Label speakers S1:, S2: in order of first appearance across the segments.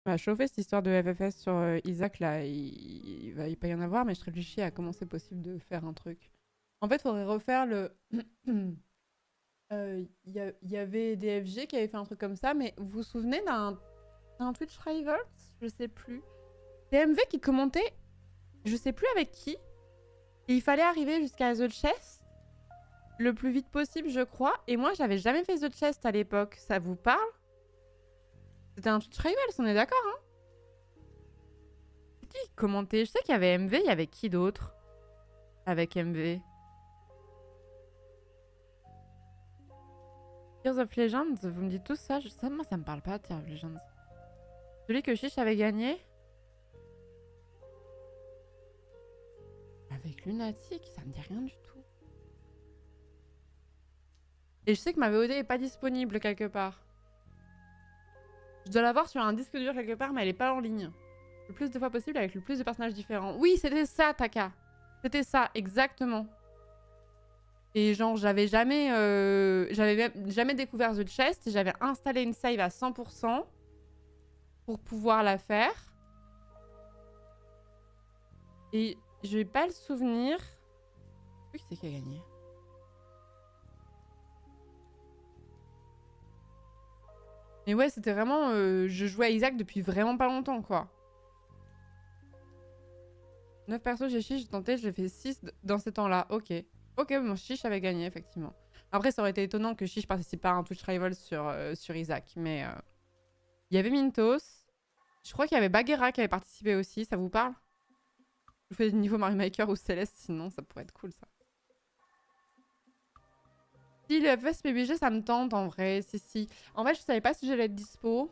S1: m'a chauffé cette histoire de FFS sur Isaac là. Il va pas y en avoir, mais je réfléchis à comment c'est possible de faire un truc. En fait, faudrait refaire le. Il y avait DFG qui avait fait un truc comme ça, mais vous vous souvenez d'un Twitch Rivals? Je sais plus. DMV qui commentait, je sais plus avec qui. Et il fallait arriver jusqu'à The Chest le plus vite possible, je crois. Et moi, j'avais jamais fait The Chest à l'époque. Ça vous parle? C'était un Twitch Rivals, on est d'accord, hein? Qui commentait? Je sais qu'il y avait MV, il y avait qui d'autre avec MV? Tears of Legends, vous me dites tous ça, moi ça me parle pas, Tears of Legends. Celui que Chiche avait gagné? Avec Lunatic, ça me dit rien du tout. Et je sais que ma VOD est pas disponible quelque part. Je dois l'avoir sur un disque dur quelque part, mais elle est pas en ligne. Le plus de fois possible avec le plus de personnages différents. Oui, c'était ça, Taka. C'était ça, exactement. Et genre, j'avais jamais découvert The Chest. Et j'avais installé une save à 100% pour pouvoir la faire. Et je vais pas le souvenir. Qui c'est qui a gagné? Mais ouais, c'était vraiment... je jouais à Isaac depuis vraiment pas longtemps, quoi. 9 persos, j'ai chiche, j'ai tenté, j'ai fait 6 dans ces temps-là. Ok. Ok, bon, Chiche avait gagné, effectivement. Après, ça aurait été étonnant que Chiche participe pas à un Twitch Rival sur Isaac. Mais il y avait Mintos. Je crois qu'il y avait Bagheera qui avait participé aussi. Ça vous parle? Je vous fais du niveau Mario Maker ou Céleste, sinon ça pourrait être cool, ça. Si, le FS PBG, ça me tente, en vrai. Si. En fait, je savais pas si j'allais être dispo.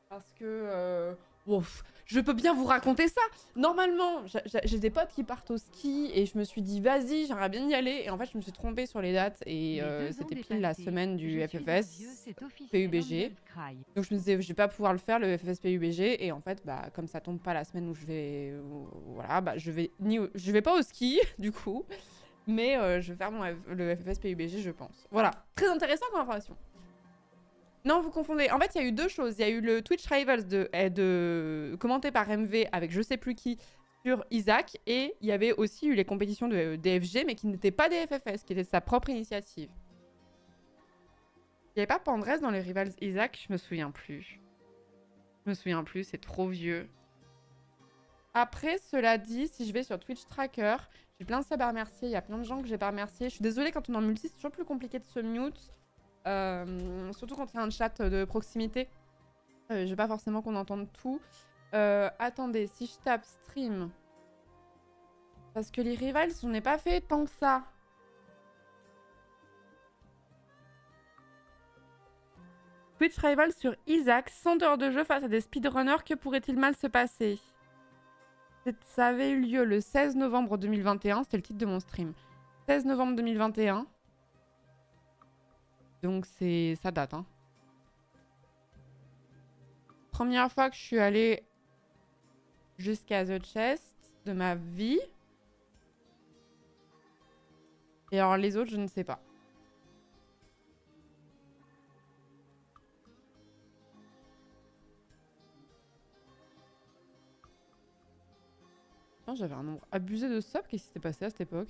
S1: Parce que... Ouf, je peux bien vous raconter ça. Normalement, j'ai des potes qui partent au ski et je me suis dit, vas-y, j'aimerais bien y aller. Et en fait, je me suis trompée sur les dates et c'était pile la semaine du FFS PUBG. Donc je me disais, je vais pas pouvoir le faire, le FFS PUBG. Et en fait, bah, comme ça tombe pas la semaine où je vais... voilà, bah, je vais pas au ski, du coup. Mais je vais faire le FFS PUBG, je pense. Voilà, très intéressant comme information. Non, vous confondez. En fait, il y a eu deux choses. Il y a eu le Twitch Rivals commenté par MV avec je sais plus qui sur Isaac. Et il y avait aussi eu les compétitions de DFG, mais qui n'étaient pas des FFS, qui étaient de sa propre initiative. Il n'y avait pas Pandrez dans les Rivals Isaac, je me souviens plus. Je me souviens plus, c'est trop vieux. Après, cela dit, si je vais sur Twitch Tracker, j'ai plein de subs à remercier. Il y a plein de gens que j'ai pas remerciés. Je suis désolée, quand on est en multi, c'est toujours plus compliqué de se mute. Surtout quand il y a un chat de proximité. Je veux pas forcément qu'on entende tout. Attendez, si je tape stream... Parce que les rivals, on n'est pas fait tant que ça. Twitch Rival sur Isaac, 100 heures de jeu face à des speedrunners, que pourrait-il mal se passer? Ça avait eu lieu le 16 novembre 2021, c'était le titre de mon stream. 16 novembre 2021. Donc ça date, hein. Première fois que je suis allée jusqu'à The Chest de ma vie. Et alors les autres, je ne sais pas. J'avais un nombre abusé de subs. Qu'est-ce qui s'était passé à cette époque?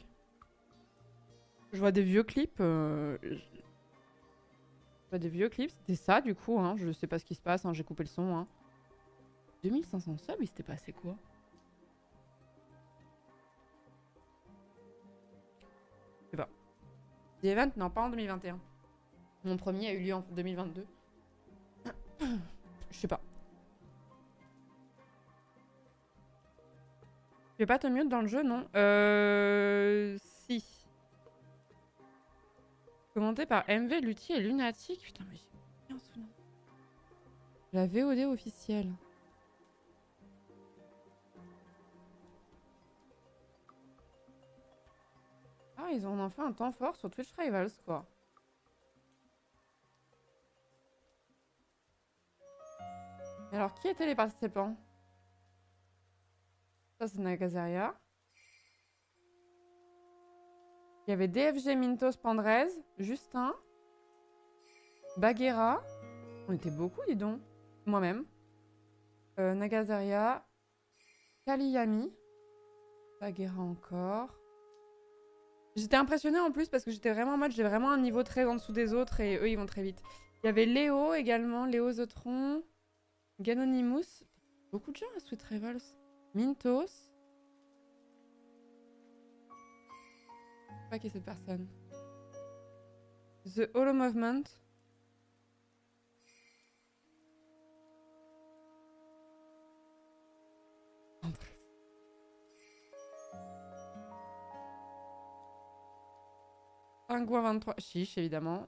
S1: Je vois des vieux clips. Je vois des vieux clips. C'était ça, du coup. Hein. Je sais pas ce qui se passe. Hein. J'ai coupé le son. Hein. 2500 subs, il s'était passé quoi? Je sais pas. The Event, non, pas en 2021. Mon premier a eu lieu en 2022. Je sais pas. Tu vais pas te mute dans le jeu, non? Si. Commenté par MV, Lutti et Lunatic. Putain, mais j'ai bien souvenir. La VOD officielle. Ah, ils ont enfin un temps fort sur Twitch Rivals, quoi. Alors, qui étaient les participants? Ça, c'est Nagazaria. Il y avait DFG, Mintos, Pandrez, Justin, Bagheera. On était beaucoup, dis donc. moi-même. Nagazaria. Kaliyami. Bagheera encore. J'étais impressionnée en plus parce que j'étais vraiment en mode j'ai vraiment un niveau très en dessous des autres et eux ils vont très vite. Il y avait Léo également, Léo Zotron, Ganonimus. Beaucoup de gens à Sweet Revels. Mintos. Je sais pas qui est cette personne. The Holo Movement. Pingouin 23. Chiche, évidemment.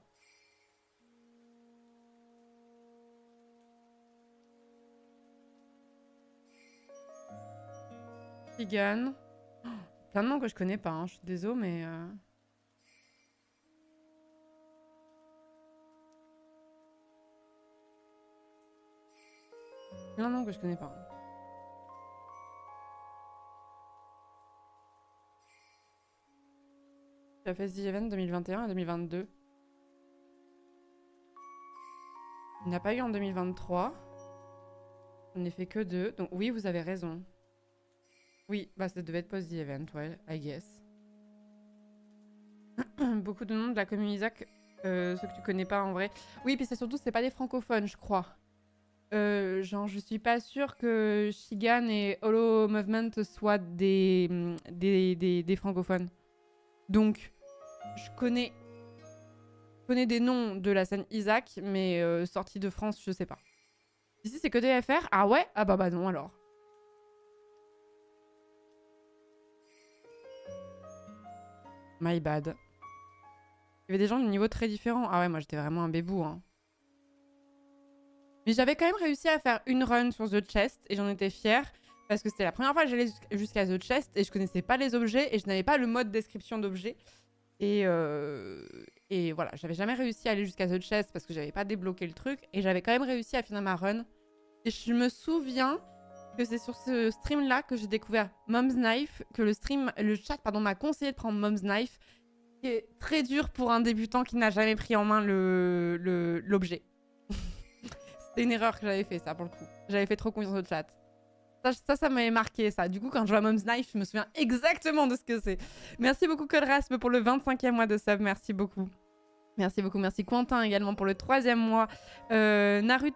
S1: Tigan. Oh, plein de noms que je connais pas, hein. Je suis désolée, mais... plein de noms que je connais pas. Tu as fait The Event 2021 et 2022. Il n'y a pas eu en 2023. On n'ai fait que 2. Donc oui, vous avez raison. Oui, bah ça devait être post The Event, ouais, I guess. Beaucoup de noms de la commune Isaac, ceux que tu connais pas en vrai. Oui, puis c'est surtout, c'est pas des francophones, je crois. Genre, je suis pas sûre que Shigan et Holo Movement soient des francophones. Donc, je connais des noms de la scène Isaac, mais sortis de France, je sais pas. Ici, c'est que des FR. Ah ouais? Ah bah non, alors. My bad. Il y avait des gens de niveau très différents. Ah ouais, moi, j'étais vraiment un bébou, hein. Mais j'avais quand même réussi à faire une run sur The Chest, et j'en étais fière, parce que c'était la première fois que j'allais jusqu'à The Chest, et je connaissais pas les objets, et je n'avais pas le mode description d'objets. Et voilà, j'avais jamais réussi à aller jusqu'à The Chest parce que j'avais pas débloqué le truc. Et j'avais quand même réussi à finir ma run. Et je me souviens que c'est sur ce stream-là que j'ai découvert Mom's Knife, que le chat m'a conseillé de prendre Mom's Knife, qui est très dur pour un débutant qui n'a jamais pris en main l'objet. C'était une erreur que j'avais fait, ça, pour le coup. J'avais fait trop confiance au chat. Ça m'avait marqué, ça. Du coup, quand je vois Mom's Knife, je me souviens exactement de ce que c'est. Merci beaucoup, Codrasp, pour le 25e mois de sub. Merci beaucoup. Merci beaucoup. Merci, Quentin, également, pour le 3e mois. Narutox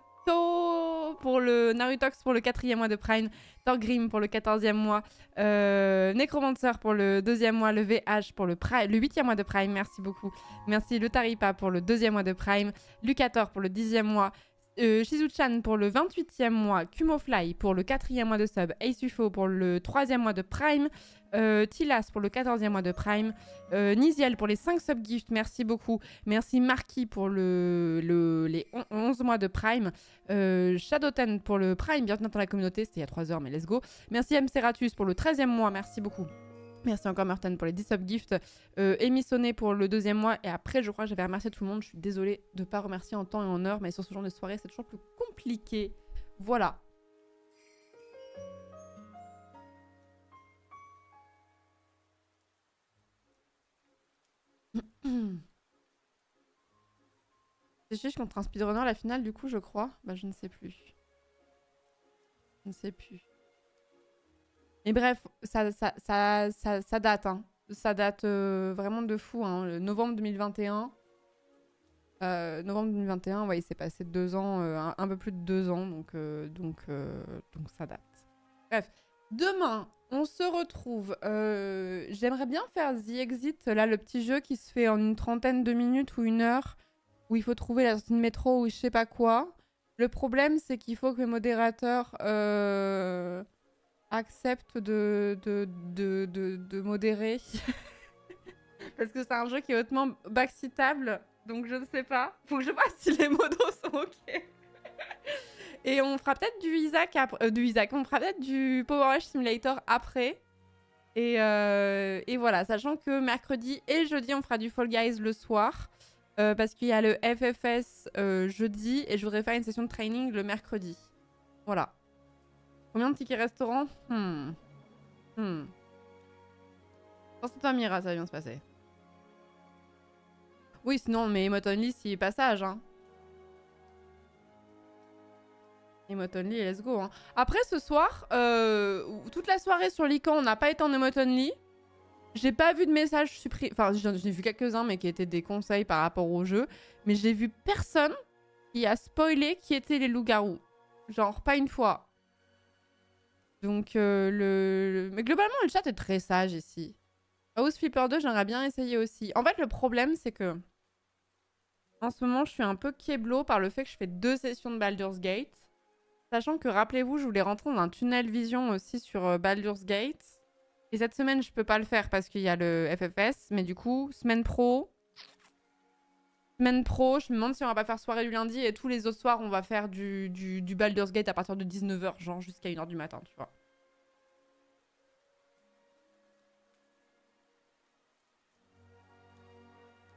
S1: pour le 4e mois de Prime. Thorgrim pour le 14e mois. Necromancer pour le 2e mois. Le VH pour le 8e mois de Prime. Merci beaucoup. Merci, le Taripa pour le 2e mois de Prime. Lucator pour le 10e mois. Shizu-chan pour le 28e mois, Kumofly pour le 4e mois de sub, Ace-UFO pour le 3e mois de Prime, Tilas pour le 14e mois de Prime, Niziel pour les 5 sub-gifts, merci beaucoup. Merci Marquis pour les 11 mois de Prime, Shadowten pour le Prime, bienvenue dans la communauté, c'était il y a 3 heures mais let's go. Merci M. Seratus pour le 13e mois, merci beaucoup. Merci encore Merton pour les 10 sub-gifts. Amy Sonné pour le 2e mois. Et après, je crois que j'avais remercié tout le monde. Je suis désolée de ne pas remercier en temps et en heure. Mais sur ce genre de soirée, c'est toujours plus compliqué. Voilà. C'est juste contre un speedrunner la finale, du coup, je crois. Bah, je ne sais plus. Je ne sais plus. Mais bref, ça date, hein. Ça date vraiment de fou, hein. Novembre 2021. Novembre 2021, ouais, il s'est passé 2 ans, un peu plus de 2 ans, donc ça date. Bref, demain, on se retrouve. J'aimerais bien faire The Exit, là, le petit jeu qui se fait en une trentaine de minutes ou 1 heure, où il faut trouver la sortie de métro ou je sais pas quoi. Le problème, c'est qu'il faut que les modérateurs acceptent de modérer. Parce que c'est un jeu qui est hautement backseatable. Donc je ne sais pas. Faut que je vois si les modos sont ok. Et on fera peut-être du Isaac on fera peut-être du Power Wash Simulator après. Et voilà, sachant que mercredi et jeudi, on fera du Fall Guys le soir. Parce qu'il y a le FFS jeudi et je voudrais faire une session de training le mercredi. Voilà. Combien de tickets restaurants? Pense-toi, Mira, ça va bien se passer. Oui, sinon, mais Emote Only, c'est passage, hein. Emote only et let's go. Hein. Après, ce soir, toute la soirée sur Lycan, on n'a pas été en emote only. J'ai pas vu de messages supprimés. Enfin, j'en ai vu quelques-uns, mais qui étaient des conseils par rapport au jeu. Mais j'ai vu personne qui a spoilé qui étaient les loups-garous. Genre, pas une fois. Donc, mais globalement, le chat est très sage ici. House Flipper 2, j'aimerais bien essayer aussi. En fait, le problème, c'est que en ce moment, je suis un peu keblo par le fait que je fais 2 sessions de Baldur's Gate. Sachant que, rappelez-vous, je voulais rentrer dans un tunnel vision aussi sur Baldur's Gate. Et cette semaine, je peux pas le faire parce qu'il y a le FFS. Mais du coup, semaine pro, je me demande si on va pas faire soirée du lundi. Et tous les autres soirs, on va faire du Baldur's Gate à partir de 19h, genre jusqu'à 1h du matin, tu vois.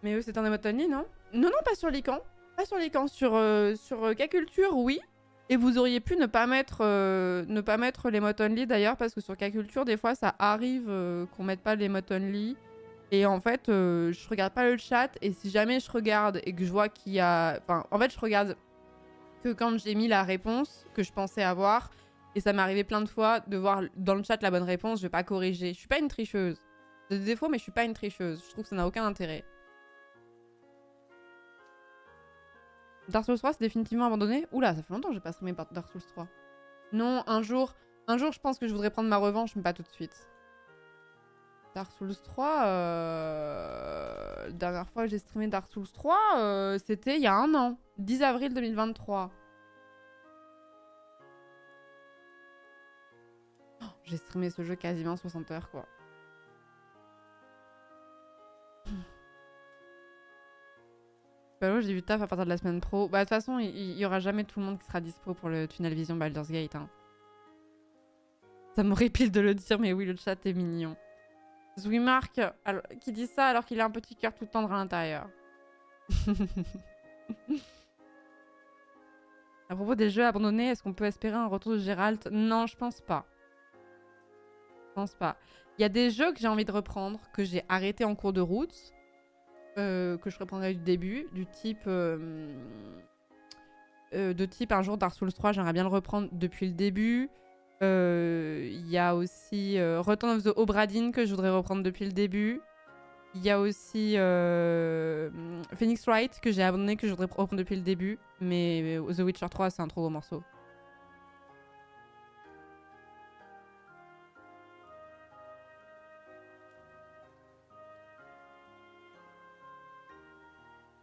S1: Mais eux, c'est un emote only, non? Non, non, pas sur Lycan. Pas sur Lycan. Sur K-Culture, oui. Et vous auriez pu ne pas mettre l'emote only d'ailleurs, parce que sur K-Culture, des fois, ça arrive qu'on mette pas l'emote only. Et en fait, je regarde pas le chat. Et si jamais je regarde et que je vois qu'il y a... Enfin, en fait, je regarde que quand j'ai mis la réponse que je pensais avoir. Et ça m'est arrivé plein de fois de voir dans le chat la bonne réponse. Je vais pas corriger. Je suis pas une tricheuse. J'ai des défauts, mais je suis pas une tricheuse. Je trouve que ça n'a aucun intérêt. Dark Souls 3, c'est définitivement abandonné. Oula, ça fait longtemps que j'ai pas streamé par Dark Souls 3. Non, un jour, je pense que je voudrais prendre ma revanche, mais pas tout de suite. Dark Souls 3, la dernière fois que j'ai streamé Dark Souls 3, c'était il y a un an. 10 avril 2023. Oh, j'ai streamé ce jeu quasiment 60 heures, quoi. Bah, j'ai du taf à partir de la semaine pro. Bah, de toute façon, il y aura jamais tout le monde qui sera dispo pour le Tunnel Vision Baldur's Gate. Hein. Ça m'horripile de le dire, mais oui, le chat est mignon. Zwimark, qui dit ça alors qu'il a un petit cœur tout tendre à l'intérieur. À propos des jeux abandonnés, est-ce qu'on peut espérer un retour de Gérald? Non, je pense pas. Je pense pas. Il y a des jeux que j'ai envie de reprendre, que j'ai arrêté en cours de route. Que je reprendrai du début, du type un jour Dark Souls 3, j'aimerais bien le reprendre depuis le début. Il y a aussi Return of the Obra Dinn que je voudrais reprendre depuis le début. Il y a aussi Phoenix Wright que j'ai abandonné, que je voudrais reprendre depuis le début. Mais The Witcher 3, c'est un trop gros morceau.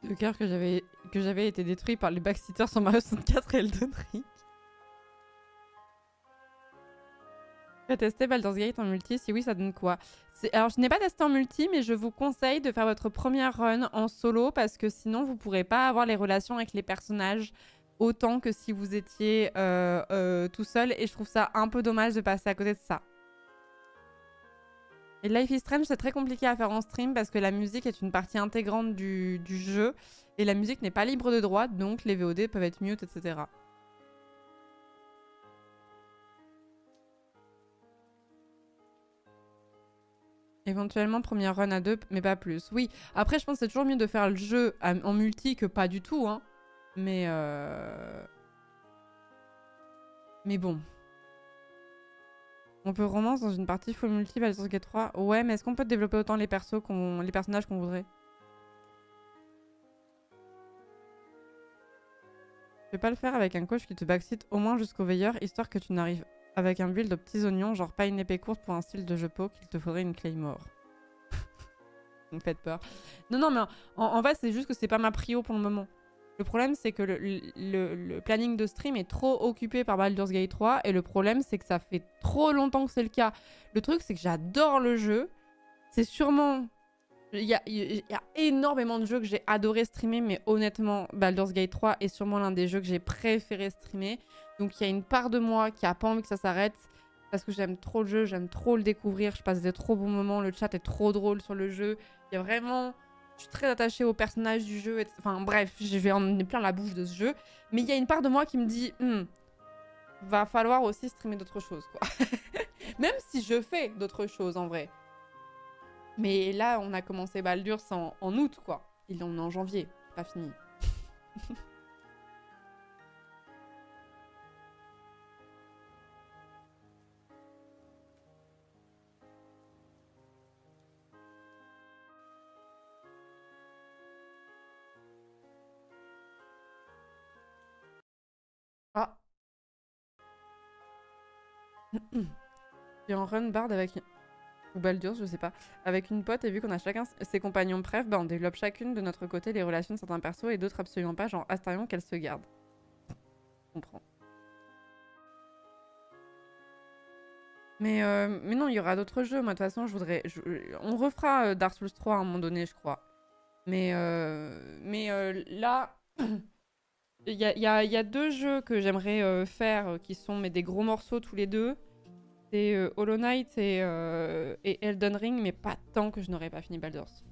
S1: Le cœur que j'avais été détruit par les backseaters sur Mario 64 et Elden Ring. Tu as testé Baldur's Gate en multi? Si oui, ça donne quoi? Alors, je n'ai pas testé en multi, mais je vous conseille de faire votre première run en solo parce que sinon, vous ne pourrez pas avoir les relations avec les personnages autant que si vous étiez tout seul. Et je trouve ça un peu dommage de passer à côté de ça. Et Life is Strange, c'est très compliqué à faire en stream parce que la musique est une partie intégrante du jeu et la musique n'est pas libre de droit, donc les VOD peuvent être mute, etc. Éventuellement, première run à 2, mais pas plus. Oui, après, je pense que c'est toujours mieux de faire le jeu en multi que pas du tout, hein. Mais bon. On peut romance dans une partie full multi Baldur's Gate 3. Ouais, mais est-ce qu'on peut développer autant les personnages qu'on voudrait? Tu peux pas le faire avec un coach qui te backseat au moins jusqu'au veilleur, histoire que tu n'arrives avec un build de petits oignons, genre pas une épée courte pour un style de jeu poke, il te faudrait une claymore. Vous me faites peur. Non, non, mais en fait, c'est juste que c'est pas ma prio pour le moment. Le problème, c'est que le planning de stream est trop occupé par Baldur's Gate 3. Et le problème, c'est que ça fait trop longtemps que c'est le cas. Le truc, c'est que j'adore le jeu. C'est sûrement... Il y a énormément de jeux que j'ai adoré streamer. Mais honnêtement, Baldur's Gate 3 est sûrement l'un des jeux que j'ai préféré streamer. Donc, il y a une part de moi qui a pas envie que ça s'arrête. Parce que j'aime trop le jeu, j'aime trop le découvrir. Je passe des trop bons moments. Le chat est trop drôle sur le jeu. Il y a vraiment... Je suis très attachée au personnage du jeu. Enfin bref, je vais en plein la bouche de ce jeu. Mais il y a une part de moi qui me dit va falloir aussi streamer d'autres choses, quoi. Même si je fais d'autres choses, en vrai. Mais là, on a commencé Baldur's en août, quoi. Et on est en janvier. C'est pas fini. Et en run Bard avec... Ou Baldur's, je sais pas. Avec une pote, et vu qu'on a chacun ses compagnons préf, bah on développe chacune de notre côté les relations de certains persos et d'autres absolument pas, genre Astarion qu'elle se garde. Je comprends. Mais non, il y aura d'autres jeux. Moi, de toute façon, on refera Dark Souls 3 à un moment donné, je crois. Mais là, il y a 2 jeux que j'aimerais faire qui sont des gros morceaux tous les deux. C'est Hollow Knight et Elden Ring, mais pas tant que je n'aurais pas fini Baldur's.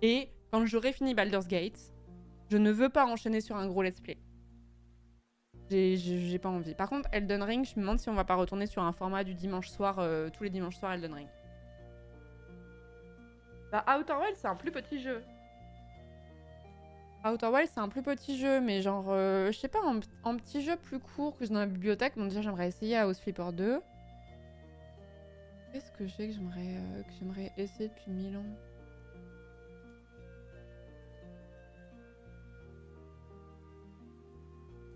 S1: Et quand j'aurai fini Baldur's Gate, je ne veux pas enchaîner sur un gros let's play. J'ai pas envie. Par contre, Elden Ring, je me demande si on va pas retourner sur un format du dimanche soir, tous les dimanches soirs Elden Ring. Bah, Outer Wilds, c'est un plus petit jeu. Outer Wilds, c'est un plus petit jeu, mais genre, je sais pas, un petit jeu plus court que j'ai dans la bibliothèque. Bon, déjà, j'aimerais essayer House Flipper 2. Qu'est-ce que j'ai que j'aimerais essayer depuis 1000 ans?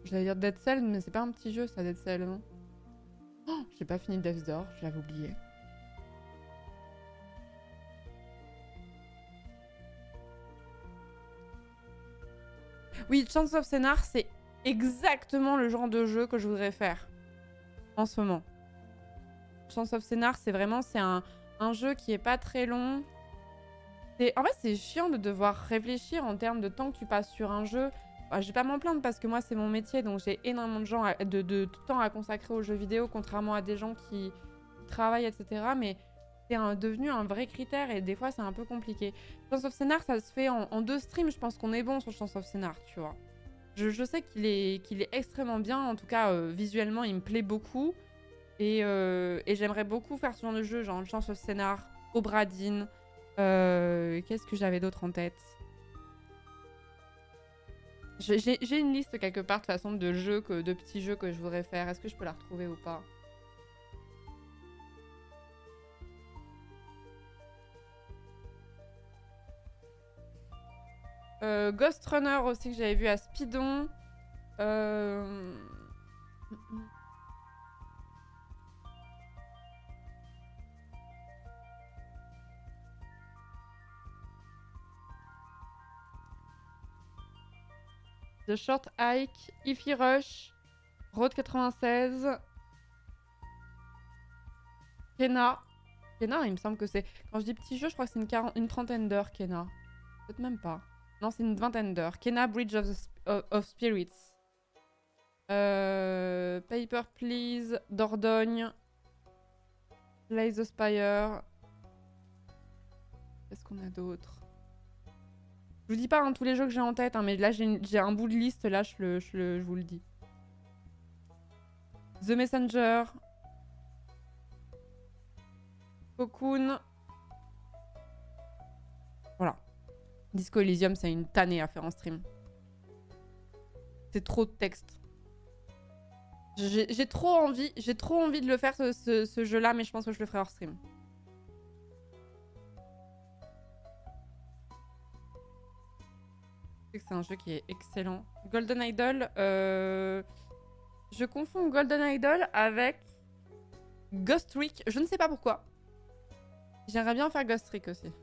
S1: J'allais dire Dead Cell, mais c'est pas un petit jeu, ça, Dead Cell, non? Oh, j'ai pas fini Death's Door, je l'avais oublié. Oui, Chance of Scénar, c'est exactement le genre de jeu que je voudrais faire en ce moment. Chance of Scénar, c'est vraiment un jeu qui est pas très long. En fait, c'est chiant de devoir réfléchir en termes de temps que tu passes sur un jeu. Bah, je vais pas m'en plaindre parce que moi, c'est mon métier, donc j'ai énormément de temps à consacrer aux jeux vidéo, contrairement à des gens qui travaillent, etc. Mais c'est devenu un vrai critère et des fois, c'est un peu compliqué. Chance of Scénar, ça se fait en 2 streams. Je pense qu'on est bon sur Chance of Scénar, tu vois. Je sais qu'il est extrêmement bien. En tout cas, visuellement, il me plaît beaucoup. Et j'aimerais beaucoup faire ce genre de jeu, genre Chance of Scénar, Obra Dinn. Qu'est-ce que j'avais d'autre en tête? J'ai une liste quelque part de toute façon de petits jeux que je voudrais faire. Est-ce que je peux la retrouver ou pas? Ghost Runner aussi que j'avais vu à Speedon. The Short Hike, Ify Rush, Road 96, Kena. Kena, il me semble que c'est... Quand je dis petit jeu, je crois que c'est une trentaine d'heures, Kena. Peut-être même pas. Non, c'est une 20aine d'heures. Kena Bridge of Spirits. Paper Please, Dordogne, Blaze the Spire. Qu'est-ce qu'on a d'autre? Je vous dis pas tous les jeux que j'ai en tête, mais là j'ai un bout de liste, là je vous le dis. The Messenger. Cocoon. Voilà. Disco Elysium, c'est une tannée à faire en stream. C'est trop de texte. J'ai trop envie de le faire ce jeu-là, mais je pense que je le ferai hors stream. C'est un jeu qui est excellent. Golden Idol, je confonds Golden Idol avec Ghost Trick. Je ne sais pas pourquoi. J'aimerais bien faire Ghost Trick aussi.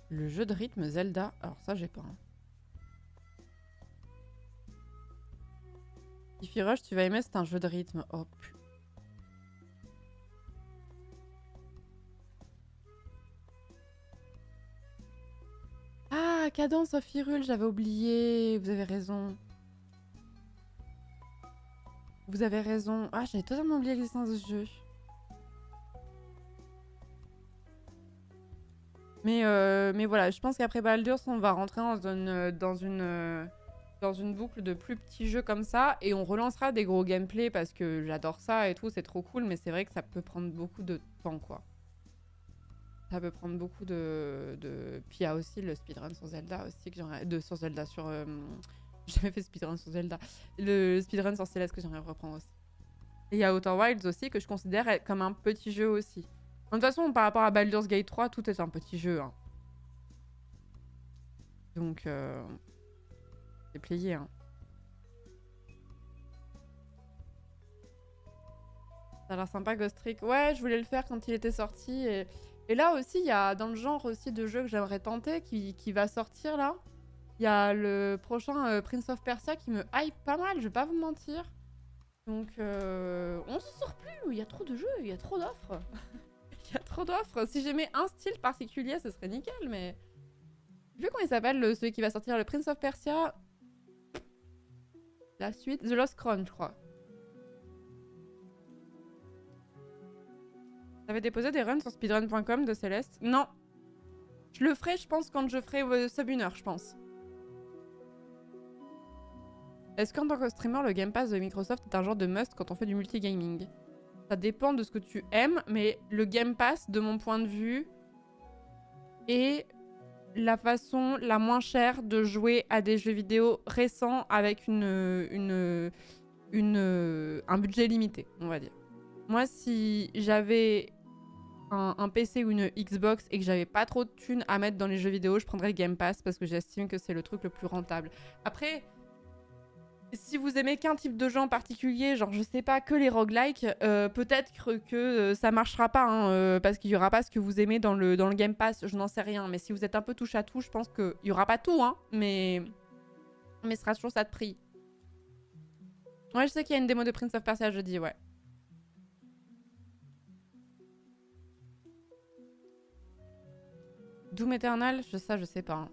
S1: Le jeu de rythme Zelda. Alors ça, j'ai pas. Ify Rush, tu vas aimer, c'est un jeu de rythme. Oh putain. Ah, Cadence of Hyrule, j'avais oublié. Vous avez raison. Vous avez raison. Ah, j'avais totalement oublié l'existence de ce jeu. Mais voilà, je pense qu'après Baldur's, on va rentrer dans une boucle de plus petits jeux comme ça. Et on relancera des gros gameplays parce que j'adore ça et tout, c'est trop cool. Mais c'est vrai que ça peut prendre beaucoup de temps, quoi. Ça peut prendre beaucoup de... Puis il y a aussi le speedrun sur Zelda aussi, que j'aimerais... Sur Zelda, sur... J'ai jamais fait speedrun sur Zelda. Le speedrun sur Céleste que j'aimerais reprendre aussi. Et il y a Outer Wilds aussi, que je considère comme un petit jeu aussi. De toute façon, par rapport à Baldur's Gate 3, tout est un petit jeu. Hein. Donc C'est plié, hein. Ça a l'air sympa, Ghost Trick. Ouais, je voulais le faire quand il était sorti. Et là aussi, il y a dans le genre aussi de jeu que j'aimerais tenter qui va sortir là. Il y a le prochain Prince of Persia qui me hype pas mal, je vais pas vous mentir. Donc, on se sort plus. Il y a trop de jeux, il y a trop d'offres. Il y a trop d'offres. Si j'aimais un style particulier, ce serait nickel, mais... Je sais plus comment il s'appelle, celui qui va sortir, le Prince of Persia. La suite, The Lost Crown, je crois. T'avais déposé des runs sur speedrun.com de Céleste? Non. Je le ferai, je pense, quand je ferai Subunner, je pense. Est-ce qu'en tant que streamer, le Game Pass de Microsoft est un genre de must quand on fait du multigaming? Ça dépend de ce que tu aimes, mais le Game Pass, de mon point de vue, est la façon la moins chère de jouer à des jeux vidéo récents avec un budget limité, on va dire. Moi, si j'avais un PC ou une Xbox et que j'avais pas trop de thunes à mettre dans les jeux vidéo, je prendrais le Game Pass parce que j'estime que c'est le truc le plus rentable. Après, si vous aimez qu'un type de jeu en particulier, genre je sais pas, que les roguelikes, peut-être que ça marchera pas, hein, parce qu'il y aura pas ce que vous aimez dans le Game Pass, je n'en sais rien. Mais si vous êtes un peu touche à tout, je pense qu'il y aura pas tout, hein, mais ce sera toujours ça de prix. Ouais, je sais qu'il y a une démo de Prince of Persia jeudi, ouais. Doom Eternal, je sais pas. Hein.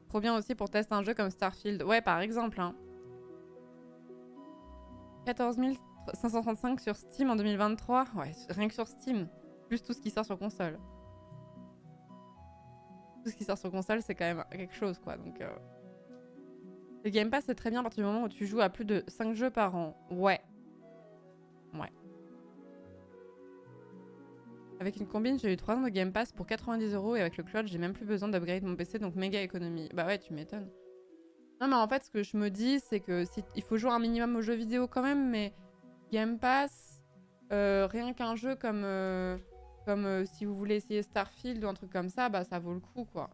S1: Trop bien aussi pour tester un jeu comme Starfield. Ouais, par exemple. Hein. 14 535 sur Steam en 2023. Ouais, rien que sur Steam. Plus tout ce qui sort sur console. Tout ce qui sort sur console, c'est quand même quelque chose, quoi. Donc, le Game Pass, c'est très bien à partir du moment où tu joues à plus de 5 jeux par an. Ouais. Ouais. Avec une combine, j'ai eu 3 ans de Game Pass pour 90 € et avec le cloud, j'ai même plus besoin d'upgrade mon PC, donc méga économie. Bah ouais, tu m'étonnes. Non, mais en fait, ce que je me dis, c'est que il faut jouer un minimum aux jeux vidéo quand même, mais Game Pass, rien qu'un jeu comme si vous voulez essayer Starfield ou un truc comme ça, bah ça vaut le coup, quoi.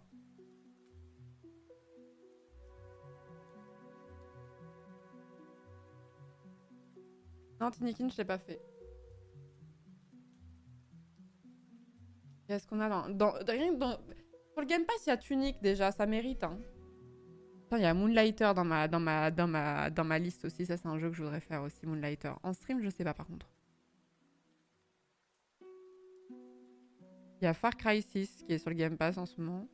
S1: Non, Tinikin, je l'ai pas fait. Qu'est-ce qu'on a Pour le Game Pass, il y a Tunic déjà, ça mérite. Hein. Il y a Moonlighter dans ma liste aussi. Ça, c'est un jeu que je voudrais faire aussi, Moonlighter. En stream, je sais pas par contre. Il y a Far Cry 6 qui est sur le Game Pass en ce moment.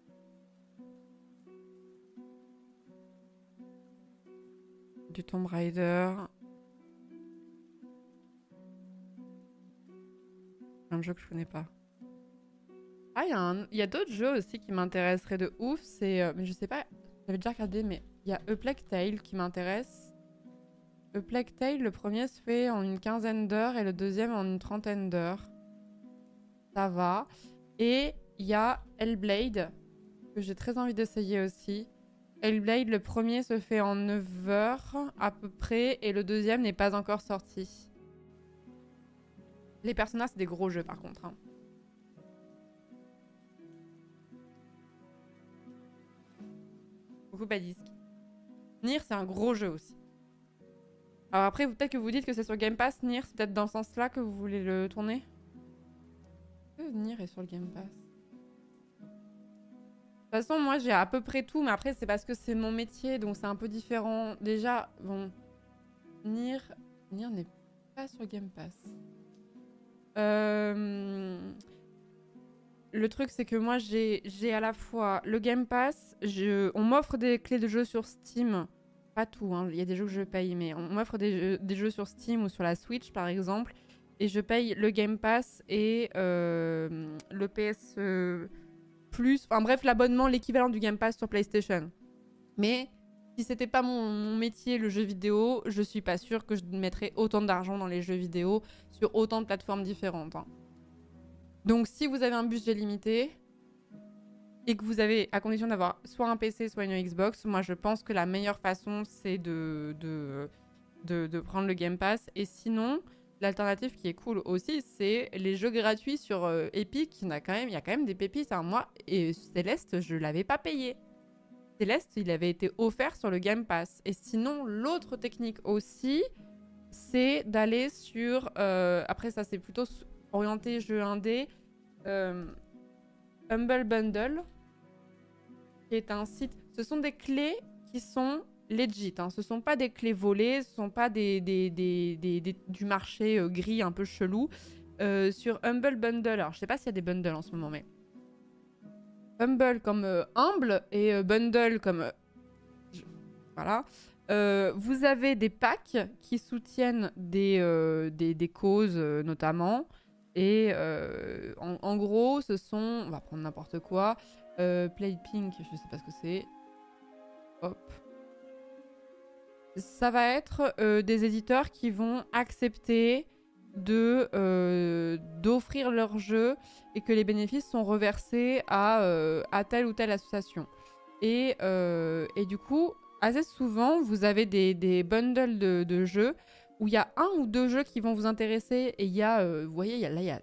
S1: Du Tomb Raider. Un jeu que je connais pas. Ah, il y a d'autres jeux aussi qui m'intéresseraient de ouf. C'est, mais je sais pas, j'avais déjà regardé, mais il y a A Plague Tale qui m'intéresse. A Plague Tale, le premier se fait en une quinzaine d'heures et le deuxième en une trentaine d'heures. Ça va. Et il y a Hellblade, que j'ai très envie d'essayer aussi. Hellblade, le premier se fait en 9 heures à peu près et le deuxième n'est pas encore sorti. Les personnages, c'est des gros jeux par contre. Hein. Beaucoup Badisk. Nier, c'est un gros jeu aussi. Alors après, peut-être que vous dites que c'est sur Game Pass, Nier, c'est peut-être dans ce sens-là que vous voulez le tourner. Nier est sur le Game Pass. De toute façon, moi, j'ai à peu près tout, mais après, c'est parce que c'est mon métier, donc c'est un peu différent. Déjà, bon, Nier n'est pas sur Game Pass. Le truc, c'est que moi, j'ai à la fois le Game Pass, on m'offre des clés de jeu sur Steam. Pas tout, hein. Il y a des jeux que je paye, mais on m'offre des jeux sur Steam ou sur la Switch, par exemple. Et je paye le Game Pass et le PS Plus. Enfin bref, l'abonnement, l'équivalent du Game Pass sur PlayStation. Mais si c'était pas mon métier, le jeu vidéo, je suis pas sûre que je mettrais autant d'argent dans les jeux vidéo sur autant de plateformes différentes. Hein. Donc si vous avez un budget limité et que vous avez, à condition d'avoir soit un PC, soit une Xbox, moi je pense que la meilleure façon c'est de prendre le Game Pass. Et sinon, l'alternative qui est cool aussi, c'est les jeux gratuits sur Epic. Il y a quand même des pépites. Hein. Moi, et Céleste, je l'avais pas payé. Céleste, il avait été offert sur le Game Pass. Et sinon, l'autre technique aussi, c'est d'aller sur... après, ça, c'est plutôt orienté jeu indé. Humble Bundle, qui est un site... Ce sont des clés qui sont legit. Hein. Ce ne sont pas des clés volées, ce ne sont pas du marché gris un peu chelou. Sur Humble Bundle, alors je ne sais pas s'il y a des bundles en ce moment, mais... Humble comme humble et bundle comme... Voilà. Vous avez des packs qui soutiennent des causes notamment. Et en gros, ce sont... On va prendre n'importe quoi. Play Pink, je sais pas ce que c'est. Hop. Ça va être des éditeurs qui vont accepter d'offrir leur jeu et que les bénéfices sont reversés à telle ou telle association. Et du coup, assez souvent, vous avez des bundles de jeux où il y a 1 ou 2 jeux qui vont vous intéresser. Et il y a, vous voyez, il y a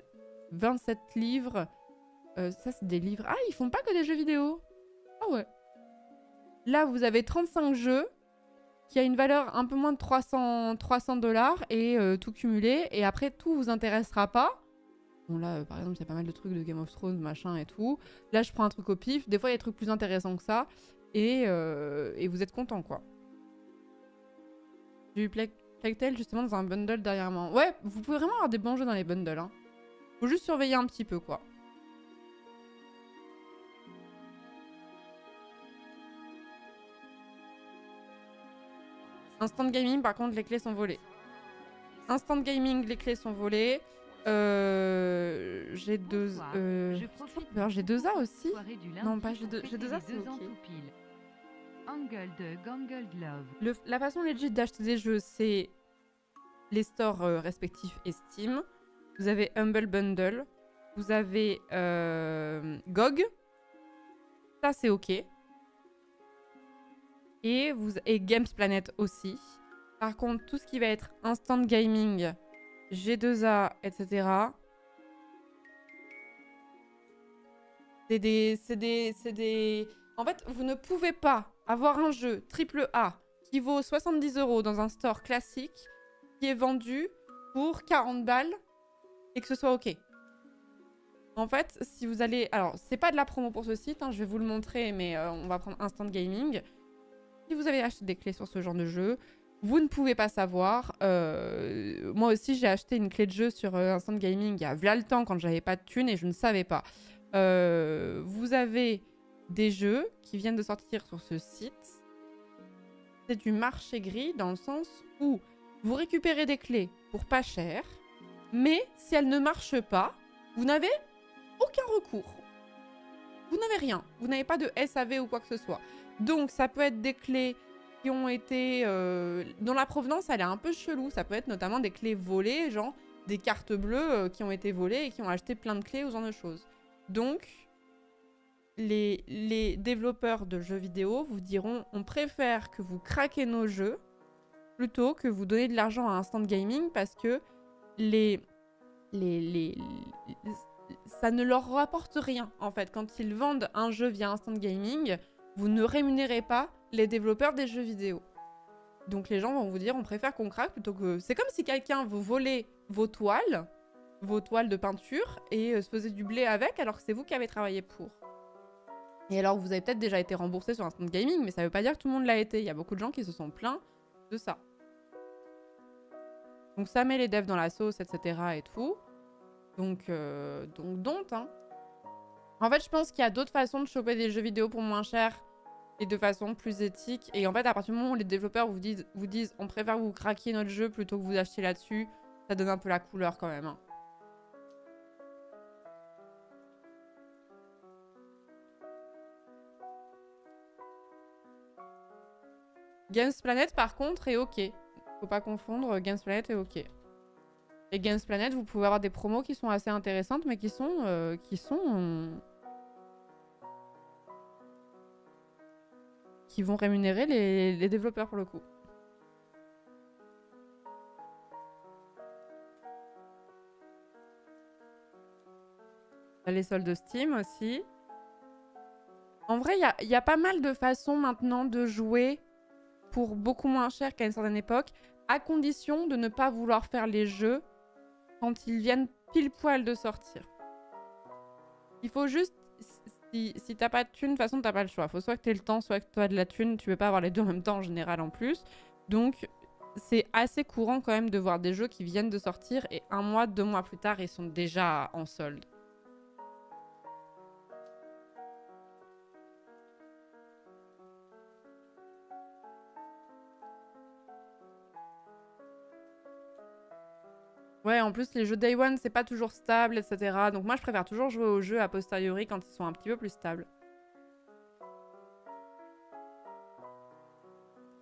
S1: 27 livres. Ça, c'est des livres. Ah, ils font pas que des jeux vidéo. Ah ouais. Là, vous avez 35 jeux qui a une valeur un peu moins de 300 $ et tout cumulé. Et après, tout vous intéressera pas. Bon, là, par exemple, il y a pas mal de trucs de Game of Thrones, machin et tout. Là, je prends un truc au pif. Des fois, il y a des trucs plus intéressants que ça. Et vous êtes content, quoi. J'ai eu Plague Tale justement dans un bundle derrière moi. Ouais, vous pouvez vraiment avoir des bons jeux dans les bundles. Hein. Faut juste surveiller un petit peu, quoi. Instant Gaming, par contre, les clés sont volées. Instant Gaming, les clés sont volées. J'ai deux... j'ai 2A aussi. Non, pas j'ai 2A, c'est ok. La façon legit d'acheter des jeux, c'est les stores respectifs et Steam. Vous avez Humble Bundle. Vous avez GOG. Ça, c'est ok. Et Games Planet aussi. Par contre, tout ce qui va être Instant Gaming, G2A, etc. C'est des... En fait, vous ne pouvez pas avoir un jeu AAA qui vaut 70 € dans un store classique qui est vendu pour 40 balles et que ce soit ok. En fait, si vous allez... Alors, c'est pas de la promo pour ce site, hein, je vais vous le montrer, mais on va prendre Instant Gaming. Si vous avez acheté des clés sur ce genre de jeu, vous ne pouvez pas savoir. Moi aussi, j'ai acheté une clé de jeu sur Instant Gaming il y a v'là le temps quand j'avais pas de thunes et je ne savais pas. Vous avez des jeux qui viennent de sortir sur ce site. C'est du marché gris dans le sens où vous récupérez des clés pour pas cher, mais si elles ne marchent pas, vous n'avez aucun recours. Vous n'avez rien. Vous n'avez pas de SAV ou quoi que ce soit. Donc, ça peut être des clés qui ont été... dont la provenance, elle est un peu chelou. Ça peut être notamment des clés volées, genre des cartes bleues qui ont été volées et qui ont acheté plein de clés ou ce genre de choses. Donc, les développeurs de jeux vidéo vous diront on préfère que vous craquez nos jeux plutôt que vous donnez de l'argent à Instant Gaming parce que ça ne leur rapporte rien, en fait. Quand ils vendent un jeu via Instant Gaming, vous ne rémunérez pas les développeurs des jeux vidéo. Donc les gens vont vous dire, on préfère qu'on craque plutôt que... C'est comme si quelqu'un vous volait vos toiles de peinture, et se faisait du blé avec, alors que c'est vous qui avez travaillé pour. Et alors, vous avez peut-être déjà été remboursé sur Instant Gaming, mais ça veut pas dire que tout le monde l'a été. Il y a beaucoup de gens qui se sont plaints de ça. Donc ça met les devs dans la sauce, etc. et tout. Donc hein. En fait, je pense qu'il y a d'autres façons de choper des jeux vidéo pour moins cher et de façon plus éthique. Et en fait, à partir du moment où les développeurs vous disent on préfère que vous craquiez notre jeu plutôt que vous achetiez là-dessus, ça donne un peu la couleur quand même. Hein. Games Planet, par contre, est ok. Faut pas confondre, Games Planet est ok. Et Games Planet, vous pouvez avoir des promos qui sont assez intéressantes, mais qui vont rémunérer les développeurs pour le coup. T'as les soldes de Steam aussi. En vrai, il y a pas mal de façons maintenant de jouer pour beaucoup moins cher qu'à une certaine époque, à condition de ne pas vouloir faire les jeux quand ils viennent pile poil de sortir. Il faut juste... Si t'as pas de thune, de toute façon, t'as pas le choix. Faut soit que t'aies le temps, soit que t'aies de la thune. Tu peux pas avoir les deux en même temps en général en plus. Donc, c'est assez courant quand même de voir des jeux qui viennent de sortir et 1 mois, 2 mois plus tard, ils sont déjà en solde. Ouais, en plus, les jeux Day One, c'est pas toujours stable, etc. Donc moi, je préfère toujours jouer aux jeux a posteriori quand ils sont un petit peu plus stables.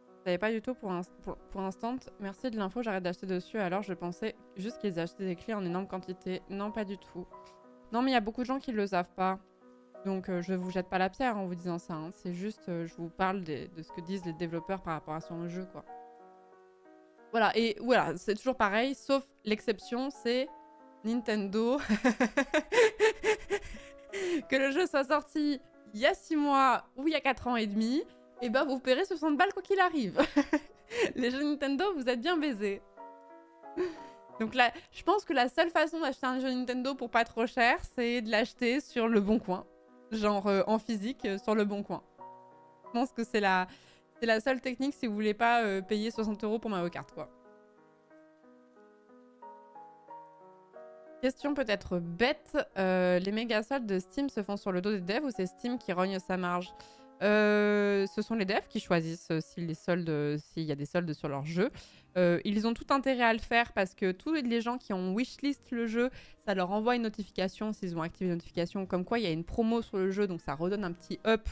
S1: Je savais pas du tout pour Instant. Merci de l'info, j'arrête d'acheter dessus. Alors, je pensais juste qu'ils achetaient des clés en énorme quantité. Non, pas du tout. Non, mais il y a beaucoup de gens qui le savent pas. Donc, je vous jette pas la pierre en vous disant ça. Hein. C'est juste, je vous parle de ce que disent les développeurs par rapport à son jeu, quoi. Voilà, et voilà, c'est toujours pareil, sauf l'exception, c'est Nintendo. Que le jeu soit sorti il y a 6 mois ou il y a 4 ans et demi, et ben vous paierez 60 balles quoi qu'il arrive. Les jeux Nintendo, vous êtes bien baisés. Donc là, je pense que la seule façon d'acheter un jeu Nintendo pour pas trop cher, c'est de l'acheter sur le Bon Coin. Genre en physique, sur le Bon Coin. Je pense que c'est la seule technique si vous voulez pas payer 60 € pour Mario Kart, quoi. Question peut-être bête, les méga soldes de Steam se font sur le dos des devs ou c'est Steam qui rogne sa marge? Ce sont les devs qui choisissent s'il y a des soldes sur leur jeu. Ils ont tout intérêt à le faire parce que tous les gens qui ont wishlist le jeu, ça leur envoie une notification s'ils ont activé une notification comme quoi il y a une promo sur le jeu, donc ça redonne un petit up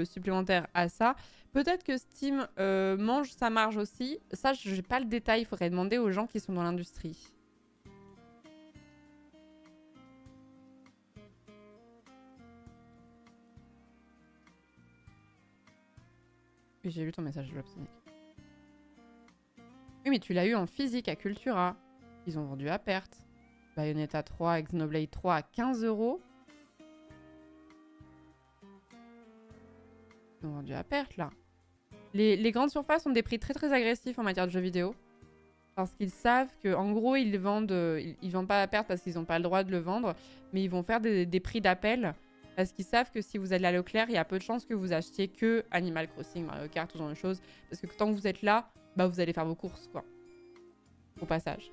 S1: supplémentaire à ça. Peut-être que Steam mange sa marge aussi. Ça, je n'ai pas le détail, il faudrait demander aux gens qui sont dans l'industrie. J'ai lu ton message de l'Obsonic. Oui, mais tu l'as eu en physique à Cultura. Ils ont vendu à perte. Bayonetta 3 et Xenoblade 3 à 15 €. Ils ont vendu à perte, là. Les grandes surfaces ont des prix très très agressifs en matière de jeux vidéo. Parce qu'ils savent qu'en gros, ils vendent pas à perte parce qu'ils n'ont pas le droit de le vendre. Mais ils vont faire des prix d'appel. Parce qu'ils savent que si vous allez à Leclerc, il y a peu de chances que vous achetiez que Animal Crossing, Mario Kart, tout ce genre de choses. Parce que tant que vous êtes là, bah vous allez faire vos courses, quoi. Au passage.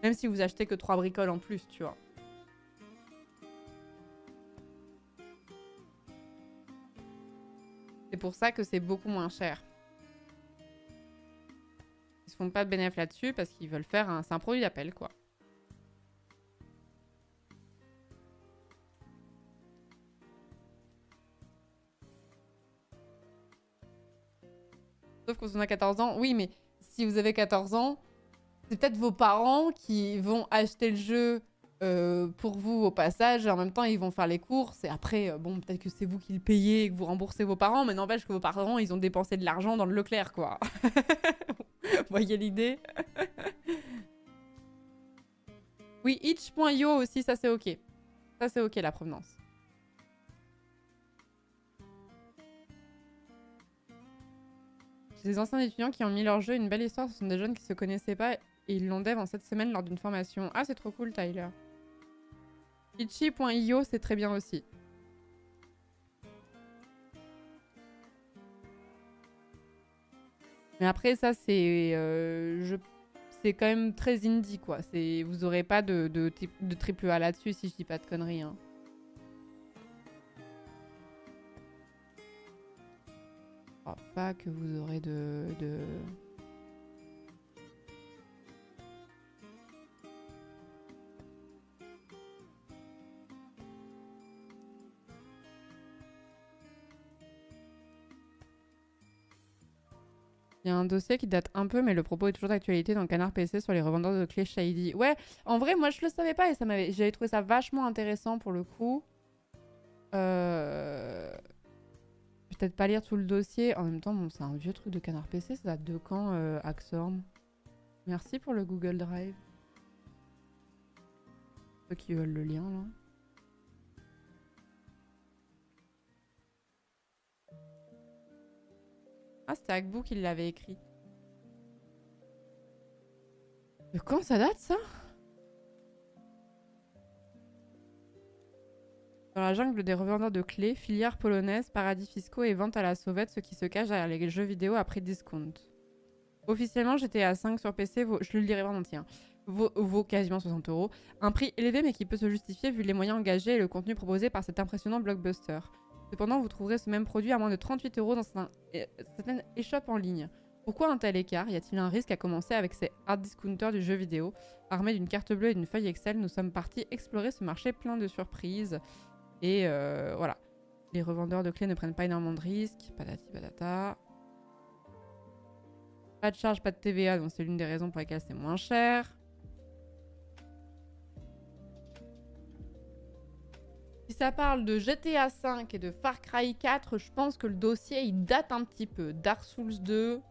S1: Même si vous achetez que 3 bricoles en plus, tu vois. C'est pour ça que c'est beaucoup moins cher. Ils se font pas de bénéfice là-dessus parce qu'ils veulent faire c'est un produit d'appel, quoi. Sauf quand on a 14 ans. Oui, mais si vous avez 14 ans, c'est peut-être vos parents qui vont acheter le jeu pour vous au passage. Et en même temps, ils vont faire les courses. Et après, bon, peut-être que c'est vous qui le payez et que vous remboursez vos parents. Mais n'empêche que vos parents, ils ont dépensé de l'argent dans le Leclerc, quoi. Vous voyez l'idée? Oui, itch.io aussi, ça c'est ok. Ça c'est ok, la provenance. J'ai des anciens étudiants qui ont mis leur jeu une belle histoire. Ce sont des jeunes qui se connaissaient pas et ils l'ont dev en cette semaine lors d'une formation. Ah, c'est trop cool, Tyler. Itchy.io, c'est très bien aussi. Mais après, ça, c'est c'est quand même très indie, quoi. Vous aurez pas de triple A là-dessus, si je dis pas de conneries. Hein. Je crois pas que vous aurez de... Il y a un dossier qui date un peu, mais le propos est toujours d'actualité dans le Canard PC sur les revendeurs de clés shady. Ouais, en vrai, moi, je le savais pas et j'avais trouvé ça vachement intéressant pour le coup. Peut-être pas lire tout le dossier. En même temps, bon, c'est un vieux truc de Canard PC. Ça date de quand, Axorn? Merci pour le Google Drive. Ceux qui veulent le lien, là. Ah, c'était Agbu qui l'avait écrit. De quand ça date, ça? Dans la jungle des revendeurs de clés, filière polonaise, paradis fiscaux et vente à la sauvette, ce qui se cache derrière les jeux vidéo à prix discount. Officiellement, GTA 5 sur PC, je le lirai vraiment entier, hein, vaut quasiment 60 €. Un prix élevé mais qui peut se justifier vu les moyens engagés et le contenu proposé par cet impressionnant blockbuster. Cependant, vous trouverez ce même produit à moins de 38 € dans certaines échoppes en ligne. Pourquoi un tel écart? Y a-t-il un risque à commencer avec ces hard discounters du jeu vidéo? Armés d'une carte bleue et d'une feuille Excel, nous sommes partis explorer ce marché plein de surprises. Et voilà. Les revendeurs de clés ne prennent pas énormément de risques. Patati patata. Pas de charge, pas de TVA, donc c'est l'une des raisons pour lesquelles c'est moins cher. Si ça parle de GTA 5 et de Far Cry 4, je pense que le dossier il date un petit peu. Dark Souls 2.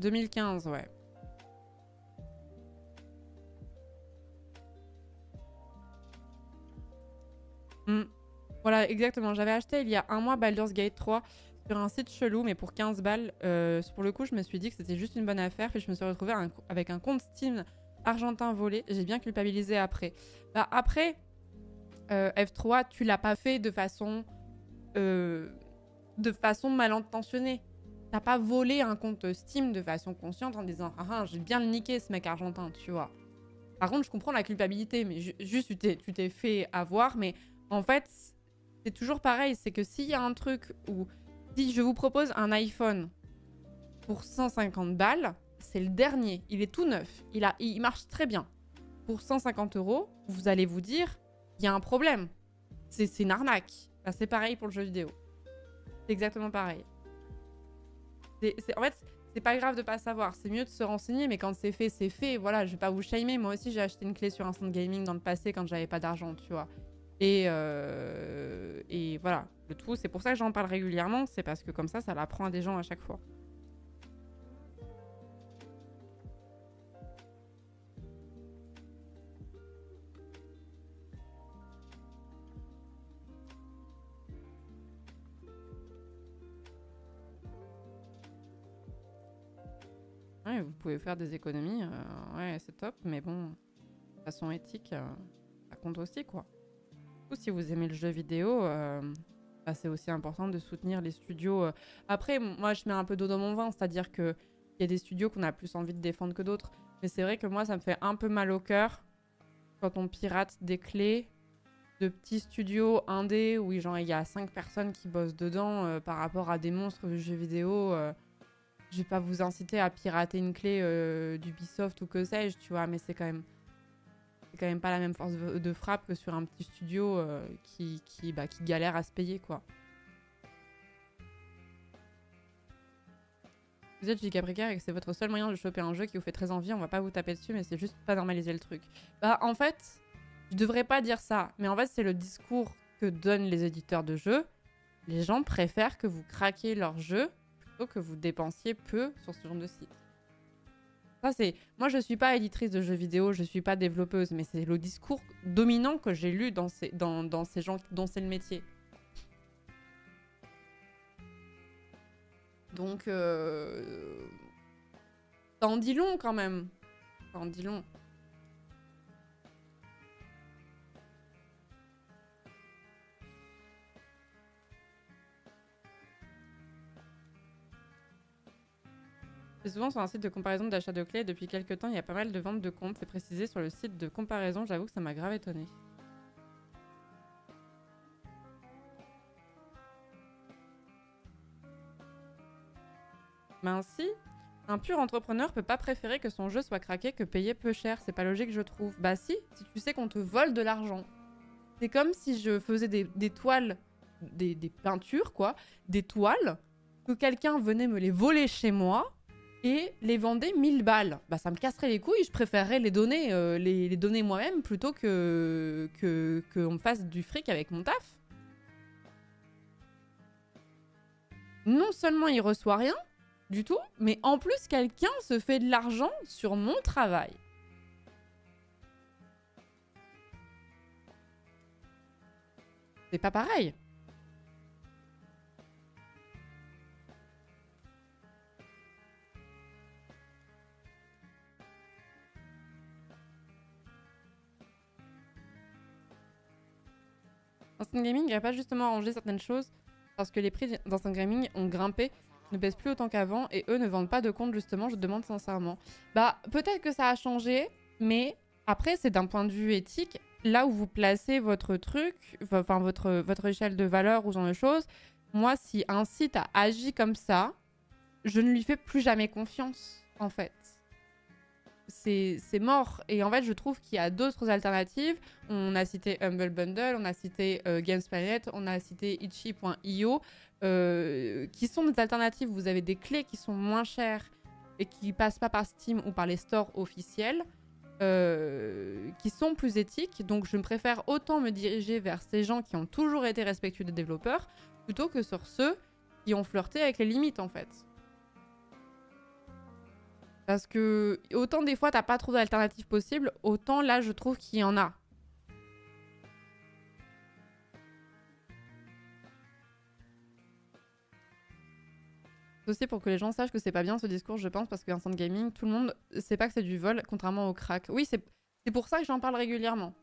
S1: « 2015, ouais. Voilà, exactement. J'avais acheté il y a un mois Baldur's Gate 3 sur un site chelou, mais pour 15 balles. Pour le coup, je me suis dit que c'était juste une bonne affaire, puis je me suis retrouvée avec un compte Steam argentin volé. J'ai bien culpabilisé après. Bah, après, F3, tu l'as pas fait de façon mal intentionnée. T'as pas volé un compte Steam de façon consciente en disant « Ah, j'ai bien le niqué ce mec argentin », tu vois. Par contre, je comprends la culpabilité, mais juste tu t'es fait avoir. Mais en fait, c'est toujours pareil. C'est que s'il y a un truc où... Si je vous propose un iPhone pour 150 balles, c'est le dernier. Il est tout neuf. Il marche très bien. Pour 150 €, vous allez vous dire « Il y a un problème. C'est une arnaque. » Bah, c'est pareil pour le jeu vidéo. C'est exactement pareil. En fait, c'est pas grave de pas savoir. C'est mieux de se renseigner, mais quand c'est fait, c'est fait. Voilà, je vais pas vous shamer. Moi aussi, j'ai acheté une clé sur Instant Gaming dans le passé quand j'avais pas d'argent, tu vois. Et voilà. Le tout, c'est pour ça que j'en parle régulièrement. C'est parce que comme ça l'apprend à des gens à chaque fois. Ouais, vous pouvez faire des économies, ouais, c'est top, mais bon, de façon éthique, ça compte aussi, quoi. Ou si vous aimez le jeu vidéo, bah, c'est aussi important de soutenir les studios. Après, moi, je mets un peu d'eau dans mon vin, c'est-à-dire qu'il y a des studios qu'on a plus envie de défendre que d'autres. Mais c'est vrai que moi, ça me fait un peu mal au cœur quand on pirate des clés de petits studios indés où genre, il y a 5 personnes qui bossent dedans par rapport à des monstres de jeux vidéo. Je vais pas vous inciter à pirater une clé d'Ubisoft ou que sais-je, tu vois, mais c'est quand même pas la même force de frappe que sur un petit studio qui galère à se payer, quoi. Vous êtes giga précaire et que c'est votre seul moyen de choper un jeu qui vous fait très envie, on va pas vous taper dessus, mais c'est juste pas normaliser le truc. Bah, en fait, je devrais pas dire ça, mais en fait, c'est le discours que donnent les éditeurs de jeux. Les gens préfèrent que vous craquiez leur jeu plutôt que vous dépensiez peu sur ce genre de site. Ça, c'est... Moi, je suis pas éditrice de jeux vidéo, je suis pas développeuse, mais c'est le discours dominant que j'ai lu dans ces gens dont c'est le métier. Donc, ça en dit long quand même. Ça en dit long. C'est souvent sur un site de comparaison d'achat de clés. Depuis quelques temps, il y a pas mal de ventes de comptes. C'est précisé sur le site de comparaison. J'avoue que ça m'a grave étonnée. Mais ainsi, un pur entrepreneur peut pas préférer que son jeu soit craqué que payer peu cher. C'est pas logique, je trouve. Bah si tu sais qu'on te vole de l'argent. C'est comme si je faisais des toiles, des peintures, quoi. Des toiles, que quelqu'un venait me les voler chez moi. et les vendait 1000 balles. Bah ça me casserait les couilles, je préférerais les donner, les donner moi-même plutôt que on me fasse du fric avec mon taf. Non seulement il reçoit rien du tout, mais en plus quelqu'un se fait de l'argent sur mon travail. C'est pas pareil. Instant Gaming n'a pas justement arrangé certaines choses parce que les prix d'Instant Gaming ont grimpé, ne baissent plus autant qu'avant et eux ne vendent pas de compte justement, je demande sincèrement. Bah peut-être que ça a changé, mais après c'est d'un point de vue éthique, là où vous placez votre truc, enfin votre échelle de valeur ou ce genre de choses, moi si un site a agi comme ça, je ne lui fais plus jamais confiance en fait. C'est mort. Et en fait, je trouve qu'il y a d'autres alternatives. On a cité Humble Bundle, on a cité Games Planet, on a cité itchy.io, qui sont des alternatives. Vous avez des clés qui sont moins chères et qui passent pas par Steam ou par les stores officiels, qui sont plus éthiques. Donc, je préfère autant me diriger vers ces gens qui ont toujours été respectueux des développeurs plutôt que sur ceux qui ont flirté avec les limites, en fait. Parce que autant des fois t'as pas trop d'alternatives possibles, autant là je trouve qu'il y en a. C'est aussi pour que les gens sachent que c'est pas bien ce discours, je pense, parce que Instant Gaming, tout le monde sait pas que c'est du vol, contrairement au crack. Oui, c'est pour ça que j'en parle régulièrement.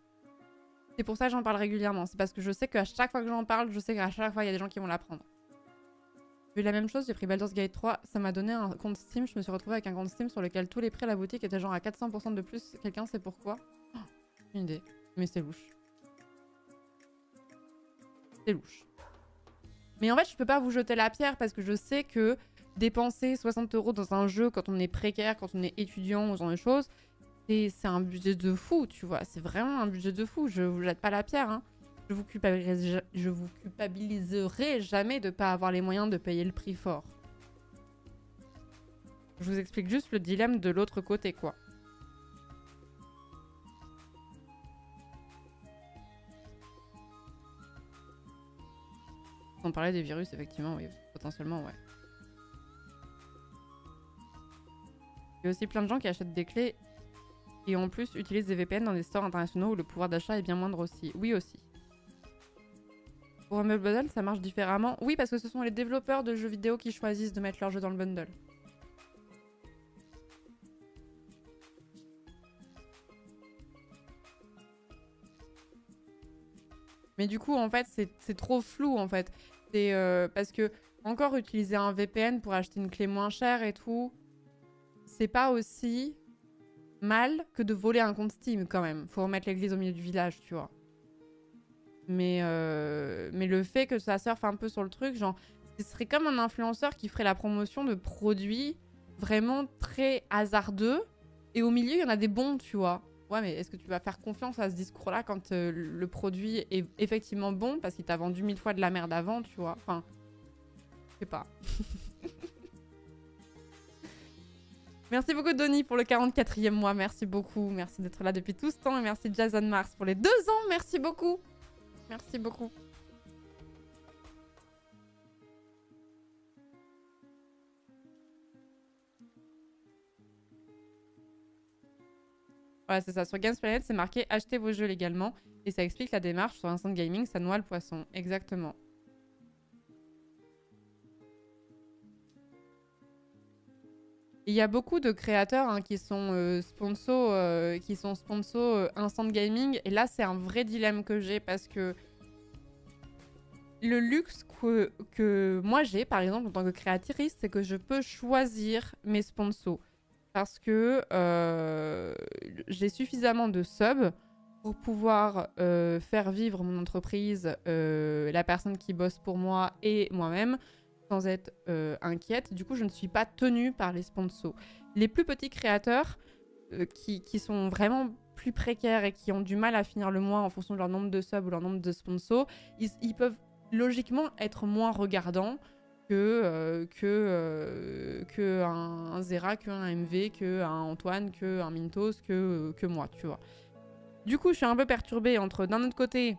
S1: C'est pour ça que j'en parle régulièrement. C'est parce que je sais qu'à chaque fois que j'en parle, je sais qu'à chaque fois il y a des gens qui vont l'apprendre. J'ai eu la même chose, j'ai pris Baldur's Gate 3, ça m'a donné un compte Steam, je me suis retrouvée avec un compte Steam sur lequel tous les prix à la boutique étaient genre à 400% de plus. Quelqu'un sait pourquoi? Oh, une idée, mais c'est louche. C'est louche. Mais en fait, je peux pas vous jeter la pierre parce que je sais que dépenser 60 € dans un jeu quand on est précaire, quand on est étudiant ou ce genre de choses, c'est un budget de fou, tu vois. C'est vraiment un budget de fou, je vous jette pas la pierre, hein. Je vous culpabiliserai jamais de pas avoir les moyens de payer le prix fort. Je vous explique juste le dilemme de l'autre côté, quoi. On parlait des virus, effectivement, oui, potentiellement, ouais. Il y a aussi plein de gens qui achètent des clés et en plus utilisent des VPN dans des stores internationaux où le pouvoir d'achat est bien moindre aussi. Oui, aussi. Pour Humble Bundle, ça marche différemment. Oui, parce que ce sont les développeurs de jeux vidéo qui choisissent de mettre leur jeu dans le bundle. Mais du coup, en fait, c'est trop flou, en fait. C'est parce que, encore, utiliser un VPN pour acheter une clé moins chère et tout, c'est pas aussi mal que de voler un compte Steam, quand même. Faut remettre l'église au milieu du village, tu vois. Mais le fait que ça surfe un peu sur le truc, genre, ce serait comme un influenceur qui ferait la promotion de produits vraiment très hasardeux. Et au milieu, il y en a des bons, tu vois. Ouais, mais est-ce que tu vas faire confiance à ce discours-là quand le produit est effectivement bon parce qu'il t'a vendu 1000 fois de la merde avant, tu vois? Enfin, je sais pas. Merci beaucoup, Donny, pour le 44e mois. Merci beaucoup. Merci d'être là depuis tout ce temps. Et merci, Jason Mars, pour les 2 ans. Merci beaucoup. Merci beaucoup. Voilà, c'est ça. Sur Games Planet, c'est marqué « Achetez vos jeux légalement ». Et ça explique la démarche. Sur Instant Gaming, ça noie le poisson. Exactement. Il y a beaucoup de créateurs hein, qui sont sponsors Instant Gaming. Et là, c'est un vrai dilemme que j'ai parce que le luxe que moi j'ai, par exemple, en tant que créatrice, c'est que je peux choisir mes sponsors. Parce que j'ai suffisamment de subs pour pouvoir faire vivre mon entreprise, la personne qui bosse pour moi et moi-même, sans être inquiète. Du coup, je ne suis pas tenue par les sponsors. Les plus petits créateurs qui sont vraiment plus précaires et qui ont du mal à finir le mois en fonction de leur nombre de subs ou leur nombre de sponsors, ils peuvent logiquement être moins regardants que un Zera, que un MV, que un Antoine, que un Mintos, que moi, tu vois. Du coup, je suis un peu perturbée entre d'un autre côté,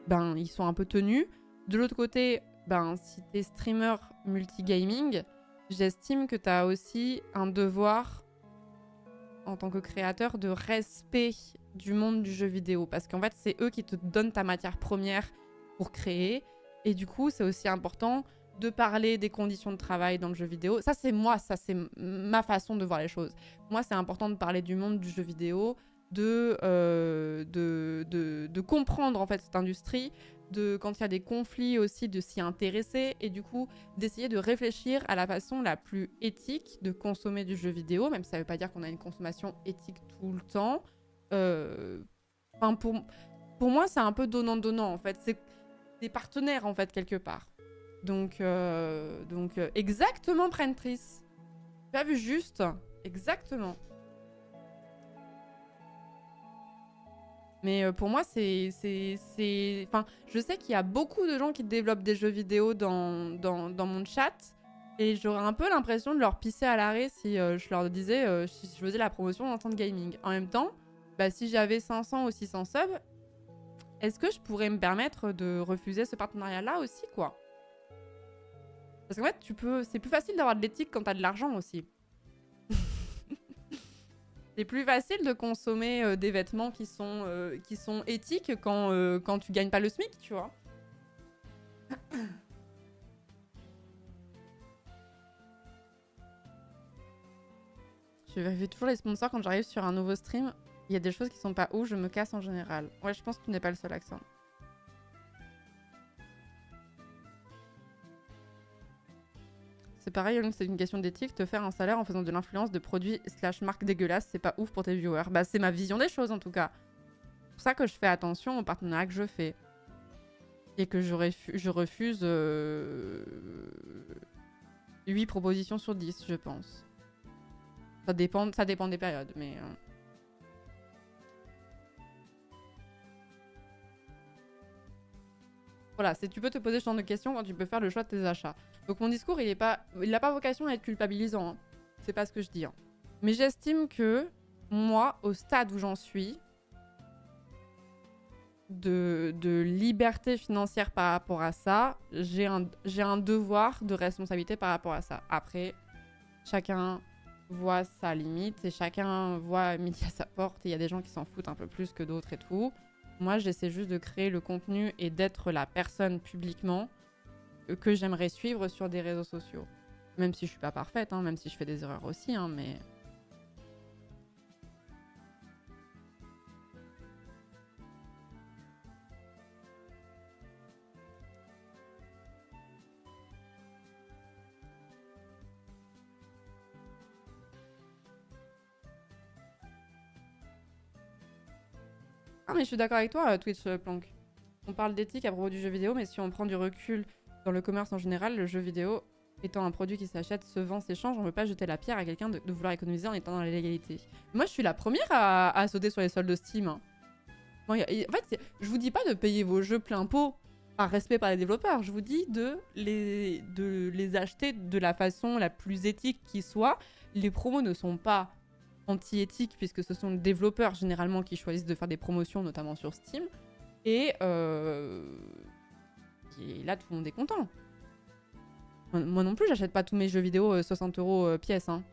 S1: ben ils sont un peu tenus. De l'autre côté, ben si t'es streamer multigaming, j'estime que t'as aussi un devoir en tant que créateur de respect du monde du jeu vidéo, parce qu'en fait c'est eux qui te donnent ta matière première pour créer, et du coup c'est aussi important de parler des conditions de travail dans le jeu vidéo. Ça c'est moi, ça c'est ma façon de voir les choses. Moi c'est important de parler du monde du jeu vidéo, de comprendre en fait cette industrie, de quand il y a des conflits aussi de s'y intéresser, et du coup d'essayer de réfléchir à la façon la plus éthique de consommer du jeu vidéo, même si ça veut pas dire qu'on a une consommation éthique tout le temps. Pour moi c'est un peu donnant-donnant en fait, c'est des partenaires en fait quelque part. Donc exactement Prentrice. Tu as vu juste, exactement. Mais pour moi, Enfin, je sais qu'il y a beaucoup de gens qui développent des jeux vidéo dans mon chat. Et j'aurais un peu l'impression de leur pisser à l'arrêt si je leur disais, si je faisais la promotion d'Instant Gaming. En même temps, bah, si j'avais 500 ou 600 subs, est-ce que je pourrais me permettre de refuser ce partenariat-là aussi, quoi? Parce qu'en fait, c'est plus facile d'avoir de l'éthique quand t'as de l'argent aussi. C'est plus facile de consommer des vêtements qui sont éthiques quand tu gagnes pas le SMIC, tu vois. Je vérifie toujours les sponsors quand j'arrive sur un nouveau stream. Il y a des choses qui sont pas ouf, je me casse en général. Ouais, je pense que tu n'es pas le seul accent. C'est pareil, c'est une question d'éthique. Te faire un salaire en faisant de l'influence de produits / marques dégueulasses, c'est pas ouf pour tes viewers. Bah, c'est ma vision des choses en tout cas. C'est pour ça que je fais attention aux partenariats que je fais. Et que je refuse 8 propositions sur 10, je pense. Ça dépend des périodes, mais... Voilà, tu peux te poser ce genre de questions quand tu peux faire le choix de tes achats. Donc mon discours, il n'a pas vocation à être culpabilisant. Hein. C'est pas ce que je dis. Hein. Mais j'estime que moi, au stade où j'en suis, de liberté financière par rapport à ça, j'ai un devoir de responsabilité par rapport à ça. Après, chacun voit sa limite et chacun voit midi à sa porte. Et il y a des gens qui s'en foutent un peu plus que d'autres et tout. Moi, j'essaie juste de créer le contenu et d'être la personne publiquement que j'aimerais suivre sur des réseaux sociaux. Même si je suis pas parfaite, hein, même si je fais des erreurs aussi, hein, mais... Ah, mais je suis d'accord avec toi, Twitch Plank. On parle d'éthique à propos du jeu vidéo, mais si on prend du recul dans le commerce en général, le jeu vidéo étant un produit qui s'achète, se vend, s'échange, on ne peut pas jeter la pierre à quelqu'un de vouloir économiser en étant dans la légalité. Moi, je suis la première à sauter sur les soldes de Steam. Hein. Bon, en fait, je vous dis pas de payer vos jeux plein pot par respect par les développeurs. Je vous dis de les acheter de la façon la plus éthique qui soit. Les promos ne sont pas anti-éthiques puisque ce sont les développeurs généralement qui choisissent de faire des promotions, notamment sur Steam. Et là, tout le monde est content. Moi non plus, j'achète pas tous mes jeux vidéo 60 € pièce. Hein.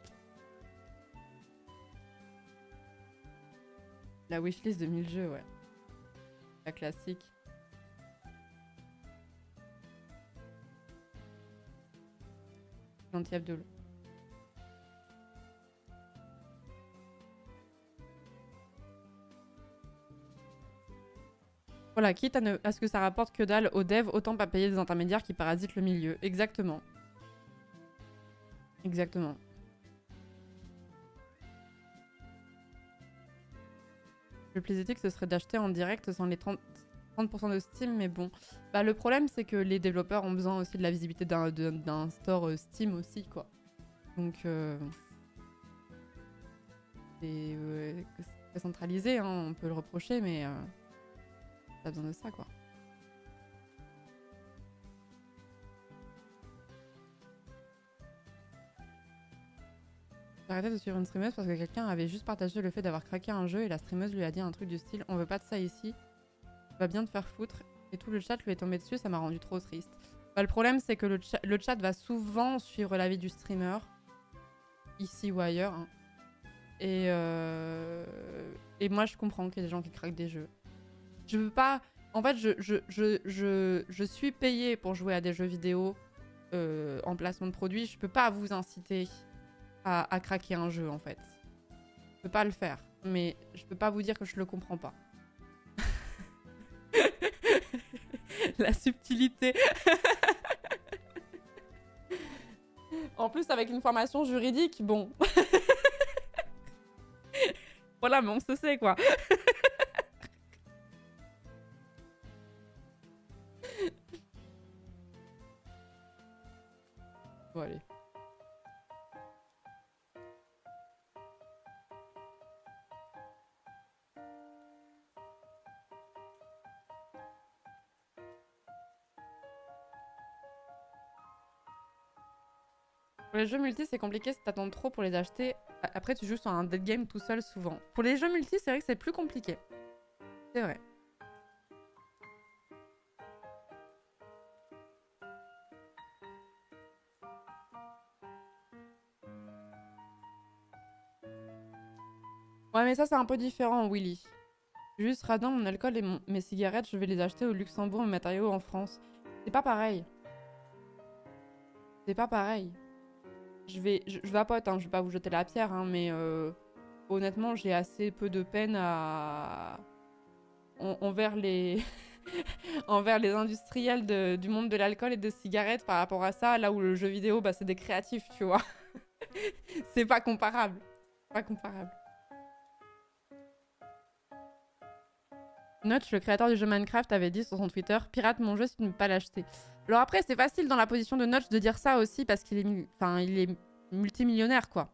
S1: La wishlist de 1000 jeux, ouais. La classique. Gentil Abdul. Voilà, quitte à ce que ça rapporte que dalle aux devs, autant pas payer des intermédiaires qui parasitent le milieu. Exactement. Exactement. Le plus éthique, ce serait d'acheter en direct sans les 30% de Steam, mais bon. Bah, le problème, c'est que les développeurs ont besoin aussi de la visibilité d'un store Steam aussi, quoi. Donc, c'est très centralisé, hein, on peut le reprocher, mais... T'as besoin de ça, quoi. J'ai arrêté de suivre une streameuse parce que quelqu'un avait juste partagé le fait d'avoir craqué un jeu et la streameuse lui a dit un truc du style « On veut pas de ça ici, tu vas bien te faire foutre ». Et tout le chat lui est tombé dessus, ça m'a rendu trop triste. Bah, le problème, c'est que le chat va souvent suivre l'avis du streamer, ici ou ailleurs. Hein. Et moi, je comprends qu'il y a des gens qui craquent des jeux. Je veux pas... En fait, je suis payée pour jouer à des jeux vidéo en placement de produits. Je peux pas vous inciter à craquer un jeu, en fait. Je peux pas le faire. Mais je peux pas vous dire que je le comprends pas. La subtilité. En plus, avec une formation juridique, bon. Voilà, mais on se sait, quoi. Bon, allez. Pour les jeux multi, c'est compliqué si t'attends trop pour les acheter. Après, tu joues sur un dead game tout seul souvent. Pour les jeux multi, c'est vrai que c'est plus compliqué. C'est vrai. Ouais, mais ça, c'est un peu différent, Willy. Juste, radin, mon alcool et mes cigarettes, je vais les acheter au Luxembourg, mes matériaux en France. C'est pas pareil. C'est pas pareil. Je vapote, hein, je vais pas vous jeter la pierre, hein, mais honnêtement, j'ai assez peu de peine envers les... envers les industriels du monde de l'alcool et des cigarettes par rapport à ça, là où le jeu vidéo, bah, c'est des créatifs, tu vois. C'est pas comparable. Pas comparable. Notch, le créateur du jeu Minecraft, avait dit sur son Twitter « Pirate mon jeu si tu ne peux pas l'acheter ». Alors après, c'est facile dans la position de Notch de dire ça aussi parce qu'il est, il est multimillionnaire, quoi.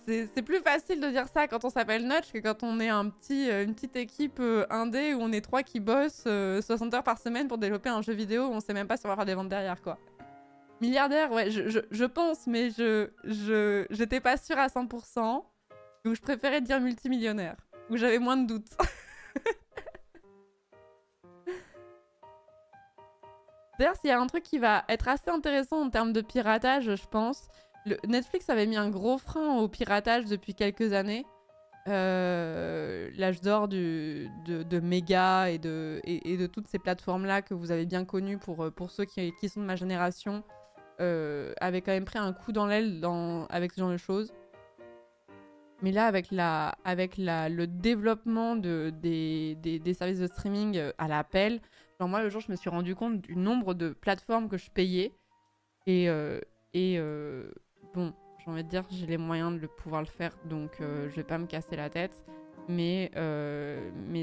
S1: C'est plus facile de dire ça quand on s'appelle Notch que quand on est une petite équipe indé où on est 3 qui bossent 60 heures par semaine pour développer un jeu vidéo où on sait même pas si on va faire des ventes derrière, quoi. Milliardaire, ouais, je pense, mais j'étais pas sûre à 100%. Donc je préférais dire multimillionnaire, où j'avais moins de doutes. D'ailleurs, s'il y a un truc qui va être assez intéressant en termes de piratage, je pense, Netflix avait mis un gros frein au piratage depuis quelques années. L'âge d'or de Mega et de toutes ces plateformes-là que vous avez bien connues pour ceux qui sont de ma génération, avait quand même pris un coup dans l'aile avec ce genre de choses. Mais là, avec le développement des services de streaming à l'appel, genre moi, le jour, je me suis rendu compte du nombre de plateformes que je payais. Et bon, j'ai envie de dire, j'ai les moyens de pouvoir le faire, donc je vais pas me casser la tête. Mais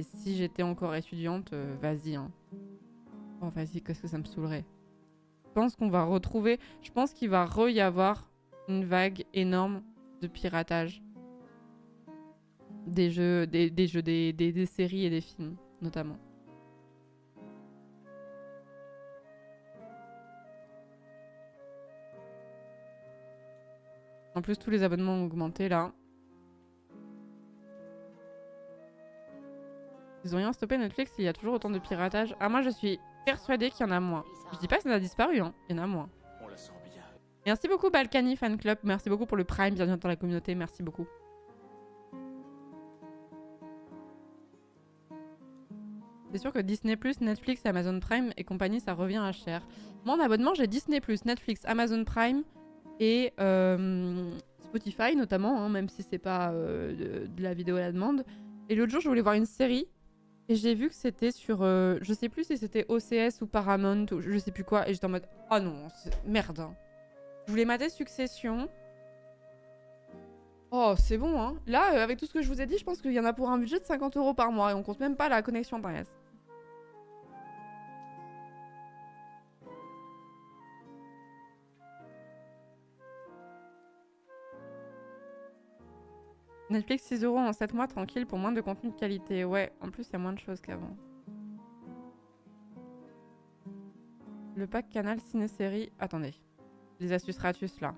S1: si j'étais encore étudiante, vas-y. Hein. Oh, vas-y, qu'est-ce que ça me saoulerait. Je pense qu'on va retrouver... Je pense qu'il va y avoir une vague énorme de piratage. Des jeux, des séries et des films, notamment. En plus, tous les abonnements ont augmenté, là. Ils ont rien stoppé Netflix, il y a toujours autant de piratage. Ah, moi, je suis persuadée qu'il y en a moins. Je dis pas que ça a disparu, hein. Il y en a moins. Merci beaucoup, Balkany Fan Club. Merci beaucoup pour le Prime. Bienvenue dans la communauté. Merci beaucoup. C'est sûr que Disney+, Netflix, Amazon Prime et compagnie, ça revient à cher. Moi, en abonnement, j'ai Disney+, Netflix, Amazon Prime et Spotify notamment, hein, même si c'est pas de la vidéo à la demande. Et l'autre jour, je voulais voir une série et j'ai vu que c'était sur... je sais plus si c'était OCS ou Paramount ou je sais plus quoi. Et j'étais en mode, oh non, merde. Hein. Je voulais mater Succession. Oh, c'est bon, hein. Là, avec tout ce que je vous ai dit, je pense qu'il y en a pour un budget de 50 € par mois et on compte même pas la connexion internet. Netflix 6 € en 7 mois, tranquille, pour moins de contenu de qualité. Ouais, en plus, il y a moins de choses qu'avant. Le pack canal ciné-série... Attendez. Les astuces Ratus, là.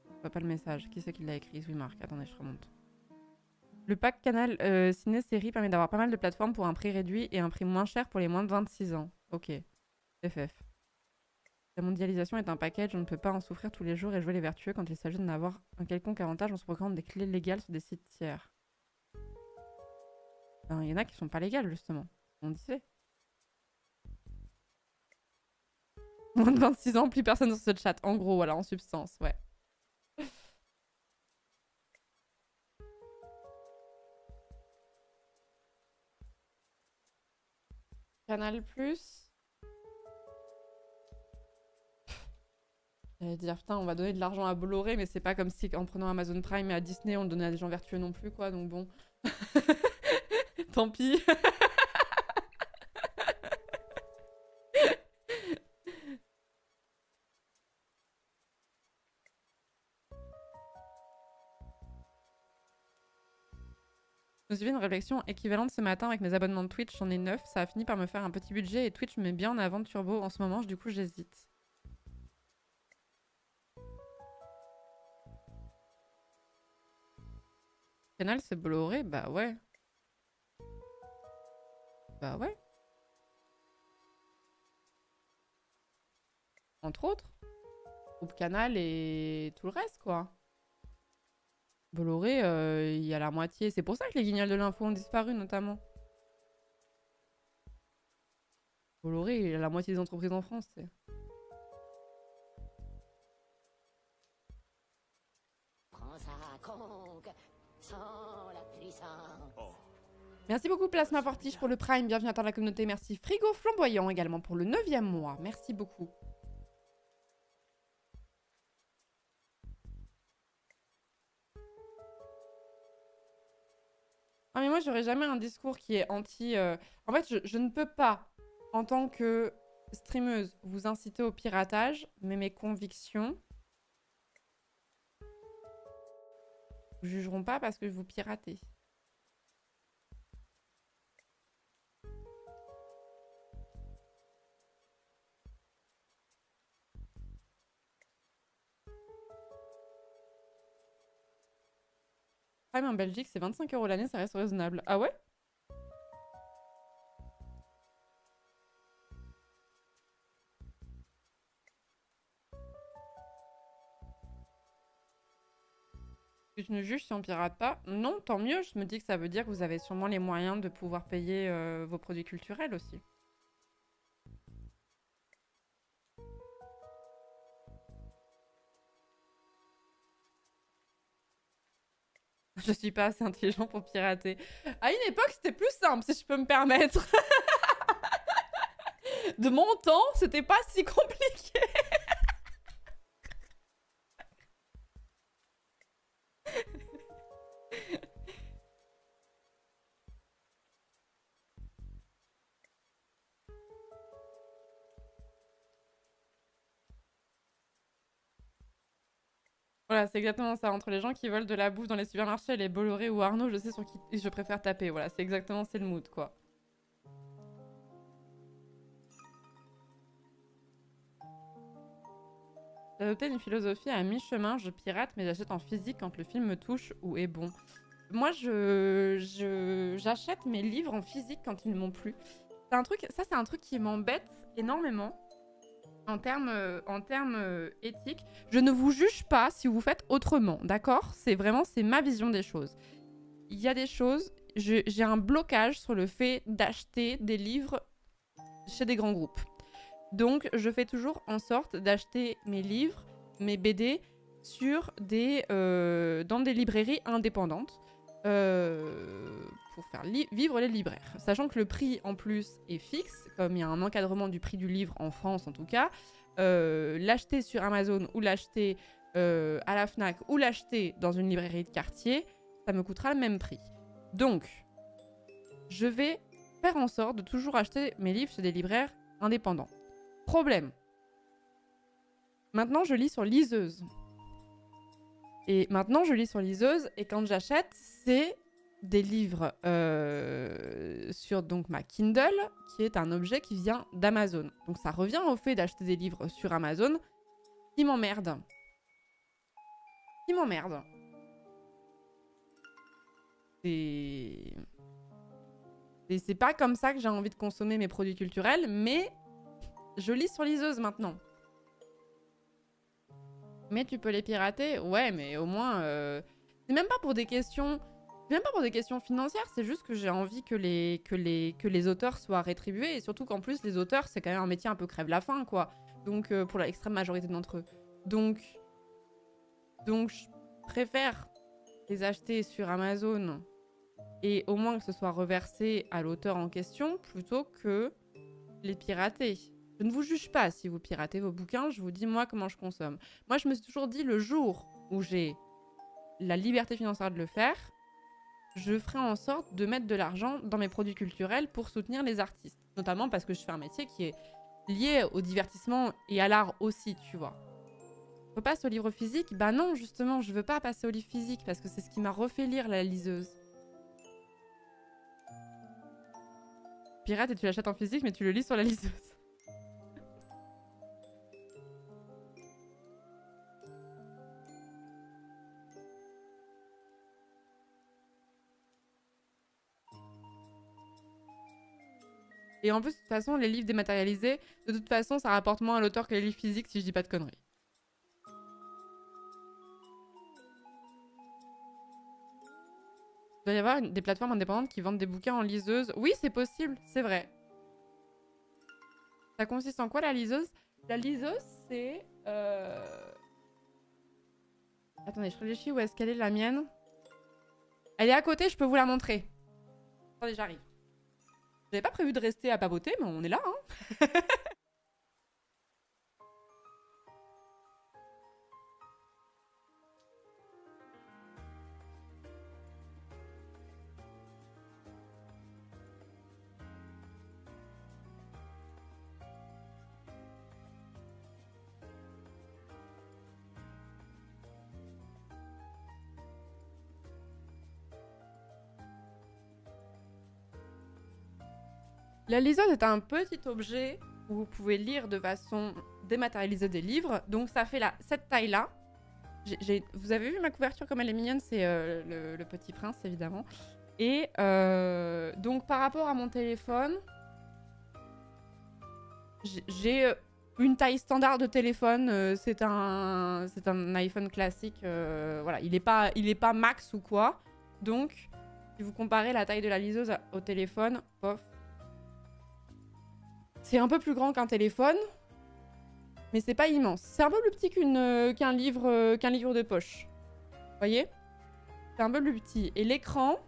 S1: Je vois pas le message. Qui c'est qui l'a écrit? Oui, Marc. Attendez, je remonte. Le pack Canal Ciné-Série permet d'avoir pas mal de plateformes pour un prix réduit et un prix moins cher pour les moins de 26 ans. Ok. FF. La mondialisation est un package, on ne peut pas en souffrir tous les jours et jouer les vertueux quand il s'agit d'en avoir un quelconque avantage. On se procure des clés légales sur des sites tiers. Il y en a qui sont pas légales, justement. On disait. Moins de 26 ans, plus personne sur ce chat. En gros, voilà, en substance, ouais. Canal Plus. J'allais dire, putain, on va donner de l'argent à Bolloré, mais c'est pas comme si en prenant Amazon Prime et à Disney, on le donnait à des gens vertueux non plus, quoi, donc bon. Tant pis. Je me suis fait une réflexion équivalente ce matin avec mes abonnements de Twitch, j'en ai 9, ça a fini par me faire un petit budget et Twitch me met bien en avant de Turbo en ce moment, du coup j'hésite. Canal c'est Bolloré? Bah ouais. Bah ouais. Entre autres. Groupe Canal et tout le reste quoi. Bolloré, il y a la moitié. C'est pour ça que les guignols de l'info ont disparu notamment. Bolloré, il y a la moitié des entreprises en France. Merci beaucoup Plasma Fortige pour le Prime. Bienvenue à toi dans la communauté. Merci Frigo Flamboyant également pour le 9e mois. Merci beaucoup. Ah mais moi j'aurais jamais un discours qui est anti... En fait je ne peux pas en tant que streameuse vous inciter au piratage, mais mes convictions vous jugeront pas parce que vous piratez. Prime en Belgique c'est 25 € l'année, ça reste raisonnable. Ah ouais? Je ne juge si on pirate pas. Non, tant mieux. Je me dis que ça veut dire que vous avez sûrement les moyens de pouvoir payer vos produits culturels aussi. Je suis pas assez intelligent pour pirater. À une époque, c'était plus simple, si je peux me permettre. De mon temps, c'était pas si compliqué. Voilà, c'est exactement ça. Entre les gens qui veulent de la bouffe dans les supermarchés et les Bolloré ou Arnaud, je sais sur qui je préfère taper. Voilà, c'est exactement, c'est le mood, quoi. J'ai adopté une philosophie à mi-chemin. Je pirate, mais j'achète en physique quand le film me touche ou est bon. Moi, j'achète mes livres en physique quand ils m'ont plu. C'est un truc qui m'embête énormément. En termes éthiques, je ne vous juge pas si vous faites autrement, d'accord? C'est ma vision des choses. Il y a des choses, j'ai un blocage sur le fait d'acheter des livres chez des grands groupes. Donc, je fais toujours en sorte d'acheter mes livres, mes BD, dans des librairies indépendantes pour faire vivre les libraires. Sachant que le prix, en plus, est fixe, comme il y a un encadrement du prix du livre en France, en tout cas, l'acheter sur Amazon ou l'acheter à la Fnac ou l'acheter dans une librairie de quartier, ça me coûtera le même prix. Donc, je vais faire en sorte de toujours acheter mes livres chez des libraires indépendants. Problème. Maintenant, je lis sur liseuse. Et quand j'achète, c'est des livres sur donc ma Kindle, qui est un objet qui vient d'Amazon. Donc ça revient au fait d'acheter des livres sur Amazon qui m'emmerde. Qui m'emmerde. C'est pas comme ça que j'ai envie de consommer mes produits culturels, mais je lis sur liseuse maintenant. Mais tu peux les pirater? Ouais, mais au moins... C'est même pas pour des questions... Même pas pour des questions financières, c'est juste que j'ai envie que les auteurs soient rétribués, et surtout qu'en plus, les auteurs, c'est quand même un métier un peu crève-la-faim, quoi. Donc, pour l'extrême majorité d'entre eux. Donc, je préfère les acheter sur Amazon, et au moins que ce soit reversé à l'auteur en question, plutôt que les pirater. Je ne vous juge pas si vous piratez vos bouquins, je vous dis moi comment je consomme. Moi, je me suis toujours dit, le jour où j'ai la liberté financière de le faire, je ferai en sorte de mettre de l'argent dans mes produits culturels pour soutenir les artistes. Notamment parce que je fais un métier qui est lié au divertissement et à l'art aussi, tu vois. Je passe au livre physique? Bah non, justement, je veux pas passer au livre physique parce que c'est ce qui m'a refait lire la liseuse. Pirate et tu l'achètes en physique, mais tu le lis sur la liseuse. Et en plus, de toute façon, les livres dématérialisés, de toute façon, ça rapporte moins à l'auteur que les livres physiques, si je dis pas de conneries. Il doit y avoir des plateformes indépendantes qui vendent des bouquins en liseuse. Oui, c'est possible, c'est vrai. Ça consiste en quoi, la liseuse? La liseuse, c'est... Attendez, je réfléchis où est-ce qu'elle est, la mienne. Elle est à côté, je peux vous la montrer. Attendez, j'arrive. J'avais pas prévu de rester à papoter, mais on est là, hein. La liseuse est un petit objet où vous pouvez lire de façon dématérialisée des livres. Donc ça fait cette taille-là. Vous avez vu ma couverture comme elle est mignonne? C'est le Petit Prince, évidemment. Et donc par rapport à mon téléphone, j'ai une taille standard de téléphone. C'est un iPhone classique. Voilà, il est pas max ou quoi. Donc si vous comparez la taille de la liseuse au téléphone, pof. C'est un peu plus grand qu'un téléphone, mais c'est pas immense. C'est un peu plus petit qu'un livre de poche. Vous voyez? C'est un peu plus petit. Et l'écran,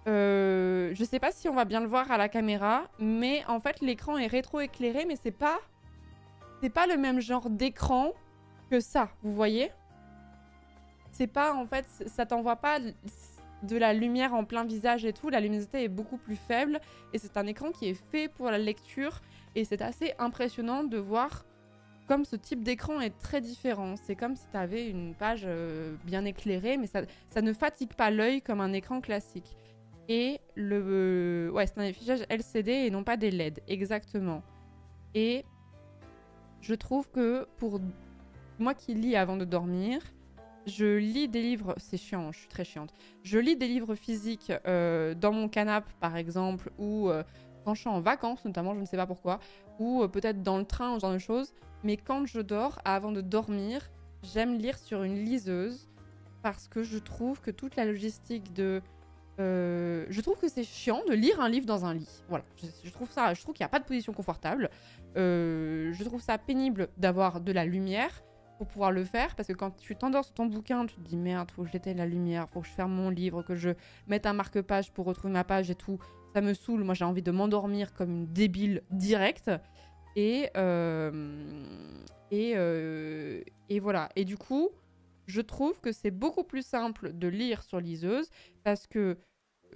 S1: je sais pas si on va bien le voir à la caméra, mais en fait l'écran est rétro-éclairé, mais c'est pas le même genre d'écran que ça, vous voyez? C'est pas, en fait, ça t'envoie pas de la lumière en plein visage et tout, la luminosité est beaucoup plus faible et c'est un écran qui est fait pour la lecture et c'est assez impressionnant de voir comme ce type d'écran est très différent. C'est comme si tu avais une page bien éclairée, mais ça ne fatigue pas l'œil comme un écran classique. Et ouais, c'est un affichage LCD et non pas des LED, exactement. Et je trouve que pour moi qui lis avant de dormir, je lis des livres, c'est chiant, je suis très chiante. Je lis des livres physiques dans mon canapé, par exemple, ou quand je suis en vacances, notamment, je ne sais pas pourquoi, ou peut-être dans le train, ce genre de choses. Mais quand je dors, avant de dormir, j'aime lire sur une liseuse parce que je trouve que toute la logistique de... je trouve que c'est chiant de lire un livre dans un lit. Voilà, je trouve qu'il n'y a pas de position confortable. Je trouve ça pénible d'avoir de la lumière pour pouvoir le faire, parce que quand tu t'endors sur ton bouquin, tu te dis merde, faut que j'éteigne la lumière, faut que je ferme mon livre, que je mette un marque-page pour retrouver ma page et tout. Ça me saoule, moi j'ai envie de m'endormir comme une débile directe. Et voilà. Et du coup, je trouve que c'est beaucoup plus simple de lire sur liseuse, parce que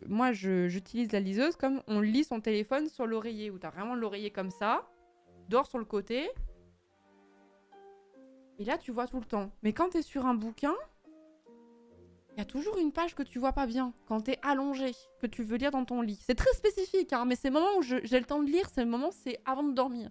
S1: moi j'utilise la liseuse comme on lit son téléphone sur l'oreiller, où t'as vraiment l'oreiller comme ça, dors sur le côté. Et là, tu vois tout le temps. Mais quand t'es sur un bouquin, il y a toujours une page que tu vois pas bien quand t'es allongé, que tu veux lire dans ton lit. C'est très spécifique, hein, mais c'est le moment où j'ai le temps de lire, c'est le moment, c'est avant de dormir.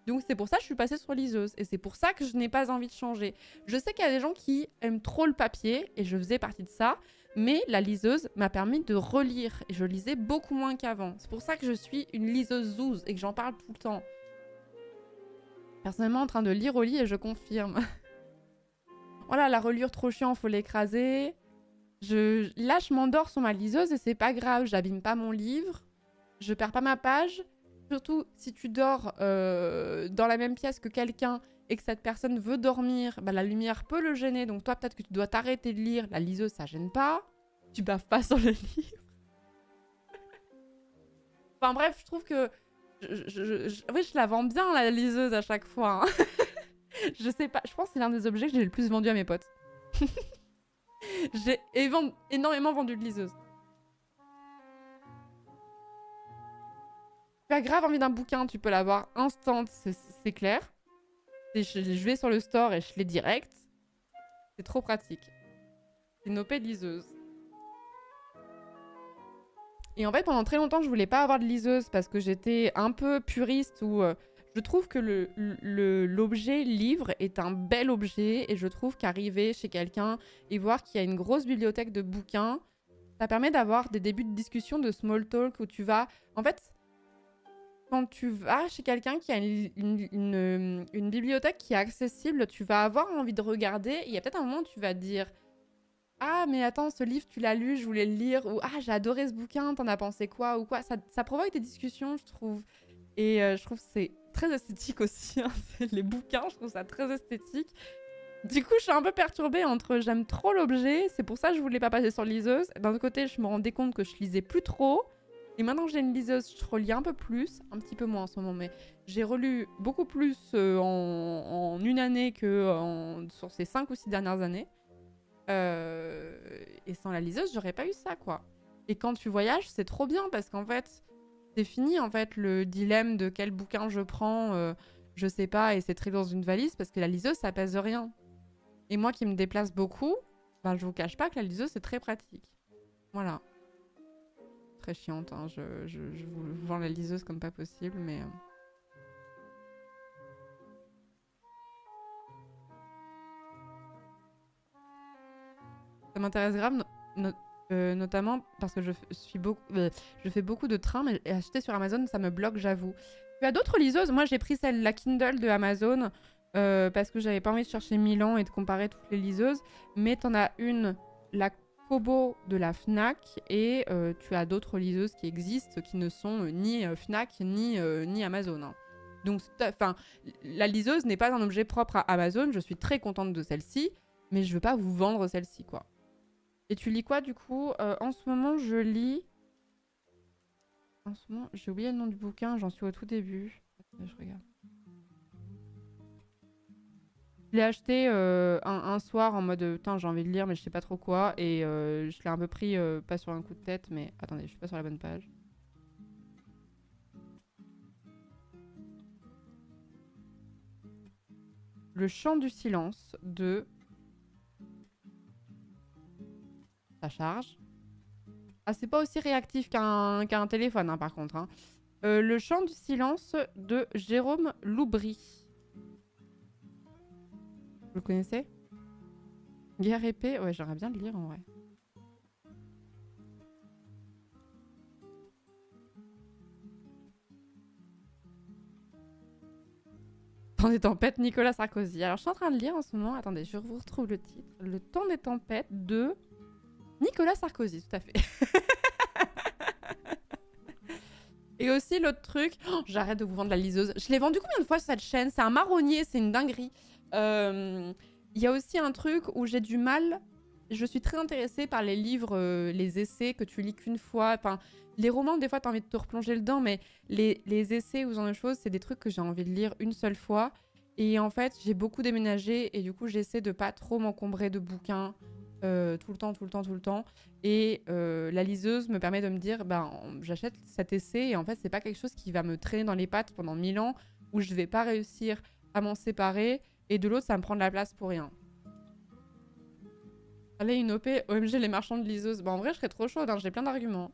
S1: Donc c'est pour ça que je suis passée sur liseuse. Et c'est pour ça que je n'ai pas envie de changer. Je sais qu'il y a des gens qui aiment trop le papier, et je faisais partie de ça, mais la liseuse m'a permis de relire, et je lisais beaucoup moins qu'avant. C'est pour ça que je suis une liseuse zouze, et que j'en parle tout le temps. Personnellement, en train de lire au lit, et je confirme. Voilà, la reliure trop chiant, faut l'écraser. Là, je m'endors sur ma liseuse, et c'est pas grave, j'abîme pas mon livre, je perds pas ma page. Surtout, si tu dors dans la même pièce que quelqu'un et que cette personne veut dormir, bah, la lumière peut le gêner. Donc toi, peut-être que tu dois t'arrêter de lire. La liseuse, ça gêne pas. Tu baves pas sur le livre. Enfin bref, je trouve que... Oui, je la vends bien, la liseuse, à chaque fois. Hein. Je sais pas, je pense que c'est l'un des objets que j'ai le plus vendu à mes potes. J'ai énormément vendu de liseuses. Tu as grave envie d'un bouquin, tu peux l'avoir instant, c'est clair. Je vais sur le store et je l'ai direct. C'est trop pratique. C'est une OP de liseuse. Et en fait, pendant très longtemps, je voulais pas avoir de liseuse parce que j'étais un peu puriste ou... je trouve que l'objet livre est un bel objet et je trouve qu'arriver chez quelqu'un et voir qu'il y a une grosse bibliothèque de bouquins, ça permet d'avoir des débuts de discussion, de small talk où tu vas... En fait... Quand tu vas chez quelqu'un qui a une bibliothèque qui est accessible, tu vas avoir envie de regarder. Il y a peut-être un moment où tu vas te dire « Ah, mais attends, ce livre, tu l'as lu, je voulais le lire. » Ou « Ah, j'ai adoré ce bouquin, t'en as pensé quoi ?» ou quoi. Ça provoque des discussions, je trouve. Et je trouve que c'est très esthétique aussi. Hein. Les bouquins, je trouve ça très esthétique. Du coup, je suis un peu perturbée entre j'aime trop l'objet, c'est pour ça que je voulais pas passer sur liseuse. D'un autre côté, je me rendais compte que je lisais plus trop. Et maintenant que j'ai une liseuse, je relis un peu plus, un petit peu moins en ce moment, mais j'ai relu beaucoup plus en une année que sur ces 5 ou 6 dernières années. Et sans la liseuse, j'aurais pas eu ça, quoi. Et quand tu voyages, c'est trop bien parce qu'en fait, c'est fini en fait le dilemme de quel bouquin je prends, je sais pas, et c'est très dans une valise parce que la liseuse, ça pèse rien. Et moi qui me déplace beaucoup, ben, je vous cache pas que la liseuse, c'est très pratique. Voilà. Très chiante, hein. Je vous vends la liseuse comme pas possible, mais... Ça m'intéresse grave, notamment parce que je fais beaucoup de trains, mais acheter sur Amazon, ça me bloque, j'avoue. Tu as d'autres liseuses? Moi, j'ai pris la Kindle de Amazon parce que j'avais pas envie de chercher 1000 ans et de comparer toutes les liseuses. Mais t'en as une, la Kobo de la Fnac, et tu as d'autres liseuses qui existent qui ne sont ni Fnac ni Amazon. Hein. Donc, la liseuse n'est pas un objet propre à Amazon. Je suis très contente de celle-ci, mais je veux pas vous vendre celle-ci, quoi. Et tu lis quoi, du coup? En ce moment, je lis... En ce moment, j'ai oublié le nom du bouquin. J'en suis au tout début. Attendez, je regarde. Je l'ai acheté un soir en mode putain, j'ai envie de lire mais je sais pas trop quoi, et je l'ai un peu pris pas sur un coup de tête, mais attendez, je suis pas sur la bonne page. Le chant du silence de... Ça charge. Ah, c'est pas aussi réactif qu'un téléphone, hein, par contre. Hein. Le chant du silence de Jérôme Loubry. Vous le connaissez? Guerre épée? Ouais, j'aimerais bien le lire en vrai. Temps des tempêtes, Nicolas Sarkozy. Alors, je suis en train de lire en ce moment. Attendez, je vous retrouve le titre. Le temps des tempêtes de Nicolas Sarkozy, tout à fait. Et aussi l'autre truc, oh, j'arrête de vous vendre la liseuse. Je l'ai vendu combien de fois sur cette chaîne? C'est un marronnier, c'est une dinguerie. Il y a aussi un truc où j'ai du mal. Je suis très intéressée par les livres, les essais que tu lis qu'une fois. Enfin, les romans, des fois, t'as envie de te replonger dedans, mais les essais ou ce genre de choses, c'est des trucs que j'ai envie de lire une seule fois. Et en fait, j'ai beaucoup déménagé et du coup, j'essaie de pas trop m'encombrer de bouquins tout le temps. Et la liseuse me permet de me dire, ben, j'achète cet essai et en fait, c'est pas quelque chose qui va me traîner dans les pattes pendant 1000 ans, où je vais pas réussir à m'en séparer. Et de l'autre, ça me prend de la place pour rien. Allez, une OP, OMG, les marchands de liseuse. Bah en vrai, je serais trop chaude, hein, j'ai plein d'arguments.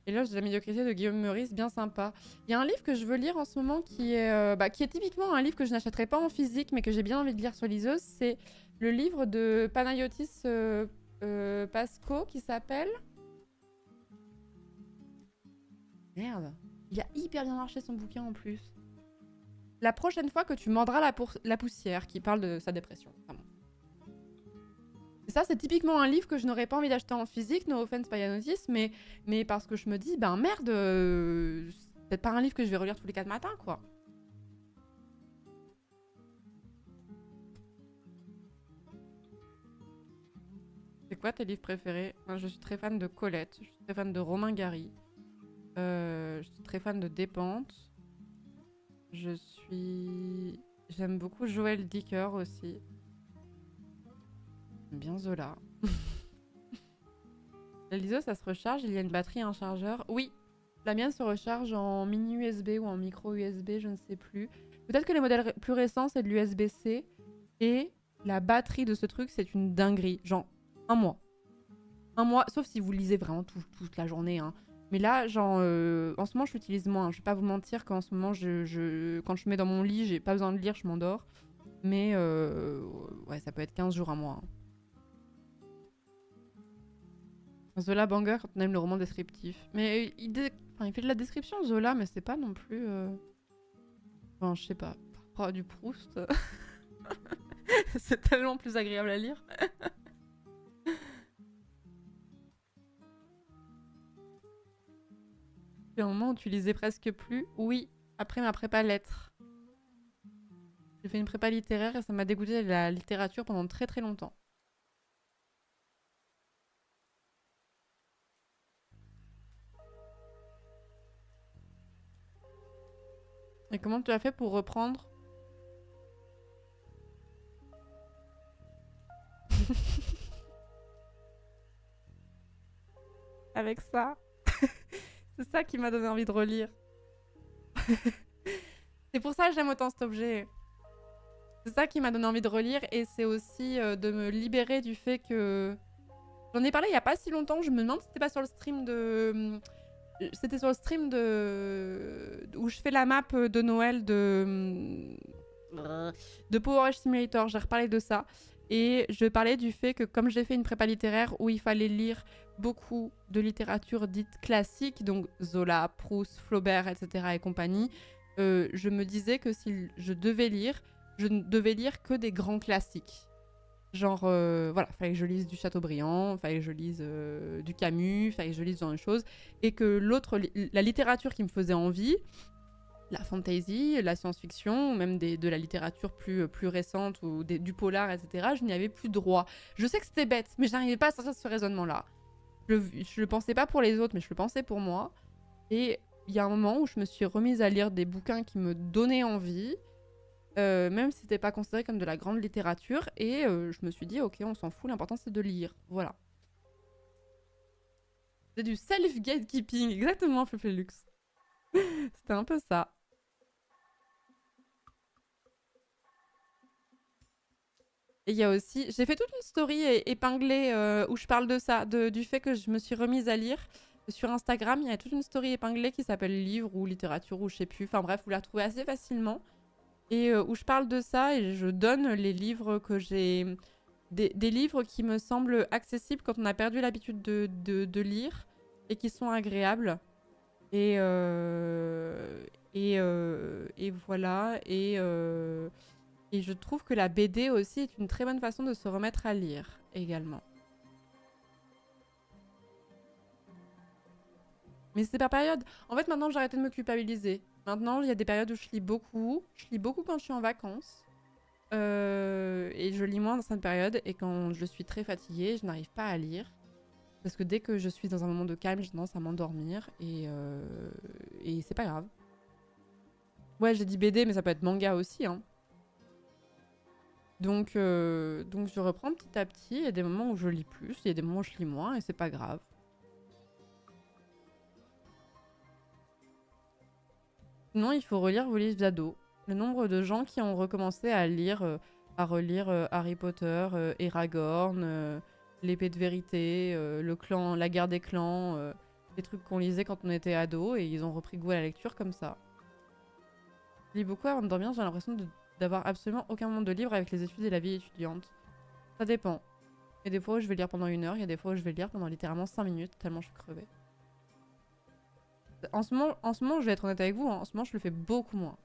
S1: Éloge de la médiocrité de Guillaume Meurice, bien sympa. Il y a un livre que je veux lire en ce moment qui est typiquement un livre que je n'achèterais pas en physique, mais que j'ai bien envie de lire sur liseuse. C'est le livre de Panayotis Pasco qui s'appelle... Merde. Il a hyper bien marché son bouquin en plus. La prochaine fois que tu mordras la poussière, qui parle de sa dépression. Vraiment. Et ça, c'est typiquement un livre que je n'aurais pas envie d'acheter en physique, no offense Panayotis, mais parce que je me dis, ben merde, c'est peut-être pas un livre que je vais relire tous les 4 matins, quoi. C'est quoi tes livres préférés? Moi, je suis très fan de Colette, je suis très fan de Romain Gary, je suis très fan de Despentes. J'aime beaucoup Joël Dicker aussi. J'aime bien Zola. La liseuse, ça se recharge, il y a une batterie et un chargeur. Oui, la mienne se recharge en mini USB ou en micro USB, je ne sais plus. Peut-être que les modèles plus récents, c'est de l'USB-C. Et la batterie de ce truc, c'est une dinguerie. Genre, un mois. Un mois, sauf si vous lisez vraiment toute la journée, hein. Mais là, genre, en ce moment, je l'utilise moins. Je vais pas vous mentir qu'en ce moment, quand je me mets dans mon lit, j'ai pas besoin de lire, je m'endors. Mais ouais, ça peut être 15 jours, un mois, hein. Zola banger quand on aime le roman descriptif. Mais il fait de la description, Zola, mais c'est pas non plus... Enfin, je sais pas. Par rapport à du Proust, c'est tellement plus agréable à lire. Il y a un moment où tu lisais presque plus. Oui, après ma prépa lettres. J'ai fait une prépa littéraire et ça m'a dégoûté de la littérature pendant très très longtemps. Et comment tu as fait pour reprendre? Avec ça. C'est ça qui m'a donné envie de relire. C'est pour ça que j'aime autant cet objet. C'est ça qui m'a donné envie de relire et c'est aussi de me libérer du fait que... J'en ai parlé il y a pas si longtemps, je me demande si c'était pas sur le stream de... C'était sur le stream où je fais la map de Noël de Power Wash Simulator. J'ai reparlé de ça. Et je parlais du fait que comme j'ai fait une prépa littéraire où il fallait lire beaucoup de littérature dite classique, donc Zola, Proust, Flaubert, etc. et compagnie, je me disais que si je devais lire, je ne devais lire que des grands classiques. Genre, voilà, fallait que je lise du Chateaubriand, fallait que je lise du Camus, fallait que je lise ce genre de choses. Et que la littérature qui me faisait envie, la fantasy, la science-fiction, ou même de la littérature plus récente, ou du polar, etc., je n'y avais plus droit. Je sais que c'était bête, mais je n'arrivais pas à sortir de ce raisonnement-là. Je le pensais pas pour les autres, mais je le pensais pour moi. Et il y a un moment où je me suis remise à lire des bouquins qui me donnaient envie, même si c'était pas considéré comme de la grande littérature, et je me suis dit, ok, on s'en fout, l'important c'est de lire. Voilà. C'est du self-gatekeeping, exactement, Fluffelux. C'était un peu ça. Et il y a aussi... J'ai fait toute une story épinglée où je parle de ça, du fait que je me suis remise à lire. Sur Instagram, il y a toute une story épinglée qui s'appelle livre ou littérature ou je sais plus. Enfin bref, vous la retrouvez assez facilement. Et où je parle de ça et je donne les livres que j'ai... Des livres qui me semblent accessibles quand on a perdu l'habitude de lire et qui sont agréables. Et voilà. Et je trouve que la BD aussi est une très bonne façon de se remettre à lire également. Mais c'est par période. En fait, maintenant, j'ai arrêté de me culpabiliser. Maintenant, il y a des périodes où je lis beaucoup. Je lis beaucoup quand je suis en vacances. Et je lis moins dans cette période. Et quand je suis très fatiguée, je n'arrive pas à lire. Parce que dès que je suis dans un moment de calme, j'ai tendance à m'endormir. Et c'est pas grave. Ouais, j'ai dit BD, mais ça peut être manga aussi, hein. Donc je reprends petit à petit. Il y a des moments où je lis plus, il y a des moments où je lis moins, et c'est pas grave. Sinon, il faut relire vos livres d'ados. Le nombre de gens qui ont recommencé à lire, à relire Harry Potter, Eragon, l'épée de vérité, le clan, la guerre des clans, les trucs qu'on lisait quand on était ado, et ils ont repris goût à la lecture comme ça. Je lis beaucoup avant de dormir, j'ai l'impression d'avoir absolument aucun monde de livres avec les études et la vie étudiante. Ça dépend. Il y a des fois où je vais lire pendant 1 heure, il y a des fois où je vais lire pendant littéralement 5 minutes, tellement je suis crevée. En ce moment, je vais être honnête avec vous, hein, en ce moment, je le fais beaucoup moins.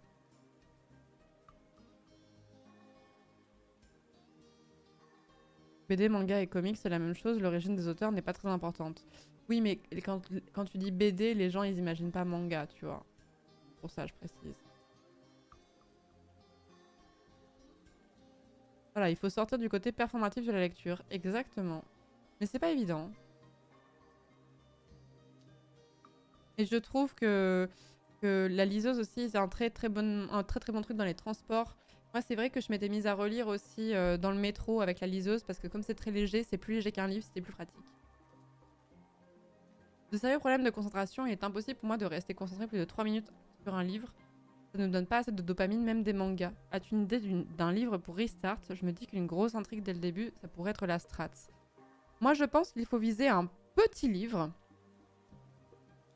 S1: BD, manga et comics, c'est la même chose, l'origine des auteurs n'est pas très importante. Oui, mais quand tu dis BD, les gens, ils imaginent pas manga, tu vois. Pour ça, je précise. Voilà, il faut sortir du côté performatif de la lecture. Exactement. Mais c'est pas évident. Et je trouve que la liseuse aussi, c'est un très très bon truc dans les transports. Moi, c'est vrai que je m'étais mise à relire aussi dans le métro avec la liseuse parce que comme c'est très léger, c'est plus léger qu'un livre, c'était plus pratique. De sérieux problèmes de concentration, il est impossible pour moi de rester concentré plus de 3 minutes sur un livre. Ça ne me donne pas assez de dopamine, même des mangas. As-tu une idée d'un livre pour restart? Je me dis qu'une grosse intrigue dès le début, ça pourrait être la strat. Moi, je pense qu'il faut viser un petit livre.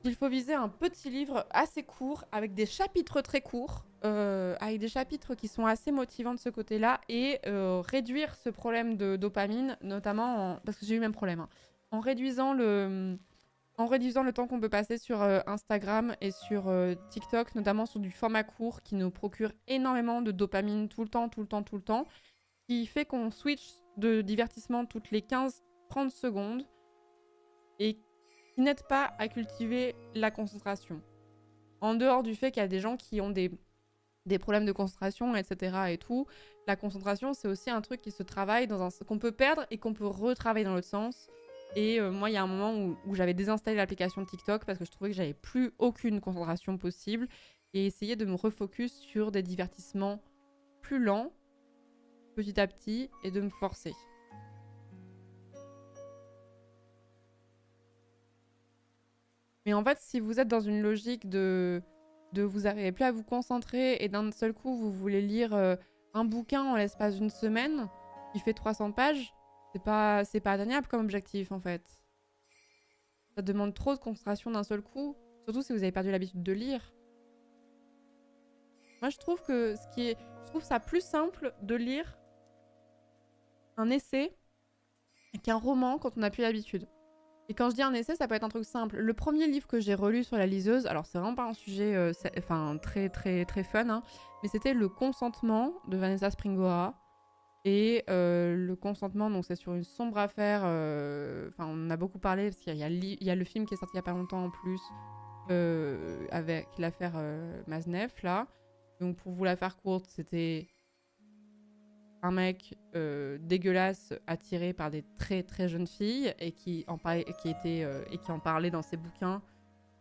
S1: Il faut viser un petit livre assez court, avec des chapitres très courts, avec des chapitres qui sont assez motivants de ce côté-là, et réduire ce problème de dopamine, notamment parce que j'ai eu le même problème, hein, en réduisant le temps qu'on peut passer sur Instagram et sur TikTok, notamment sur du format court qui nous procure énormément de dopamine tout le temps, qui fait qu'on switch de divertissement toutes les 15-30 secondes et qui n'aide pas à cultiver la concentration. En dehors du fait qu'il y a des gens qui ont des problèmes de concentration, etc. et tout, la concentration, c'est aussi un truc qui se travaille qu'on peut perdre et qu'on peut retravailler dans l'autre sens. Et moi, il y a un moment où j'avais désinstallé l'application TikTok parce que je trouvais que j'avais plus aucune concentration possible et essayé de me refocus sur des divertissements plus lents, petit à petit, et de me forcer. Mais en fait, si vous êtes dans une logique de vous n'arrivez plus à vous concentrer et d'un seul coup, vous voulez lire un bouquin en l'espace d'une semaine qui fait 300 pages, c'est pas atteignable comme objectif en fait. Ça demande trop de concentration d'un seul coup, surtout si vous avez perdu l'habitude de lire. Moi, je trouve que je trouve ça plus simple de lire un essai qu'un roman quand on n'a plus l'habitude. Et quand je dis un essai, ça peut être un truc simple. Le premier livre que j'ai relu sur la liseuse, alors c'est vraiment pas un sujet très très très fun, hein, mais c'était Le Consentement de Vanessa Springora. Et le consentement, donc c'est sur une sombre affaire. Enfin, on en a beaucoup parlé parce qu'il y a le film qui est sorti il y a pas longtemps en plus avec l'affaire Maznef là. Donc pour vous la faire courte, c'était un mec dégueulasse attiré par des très très jeunes filles et qui en parlait dans ses bouquins,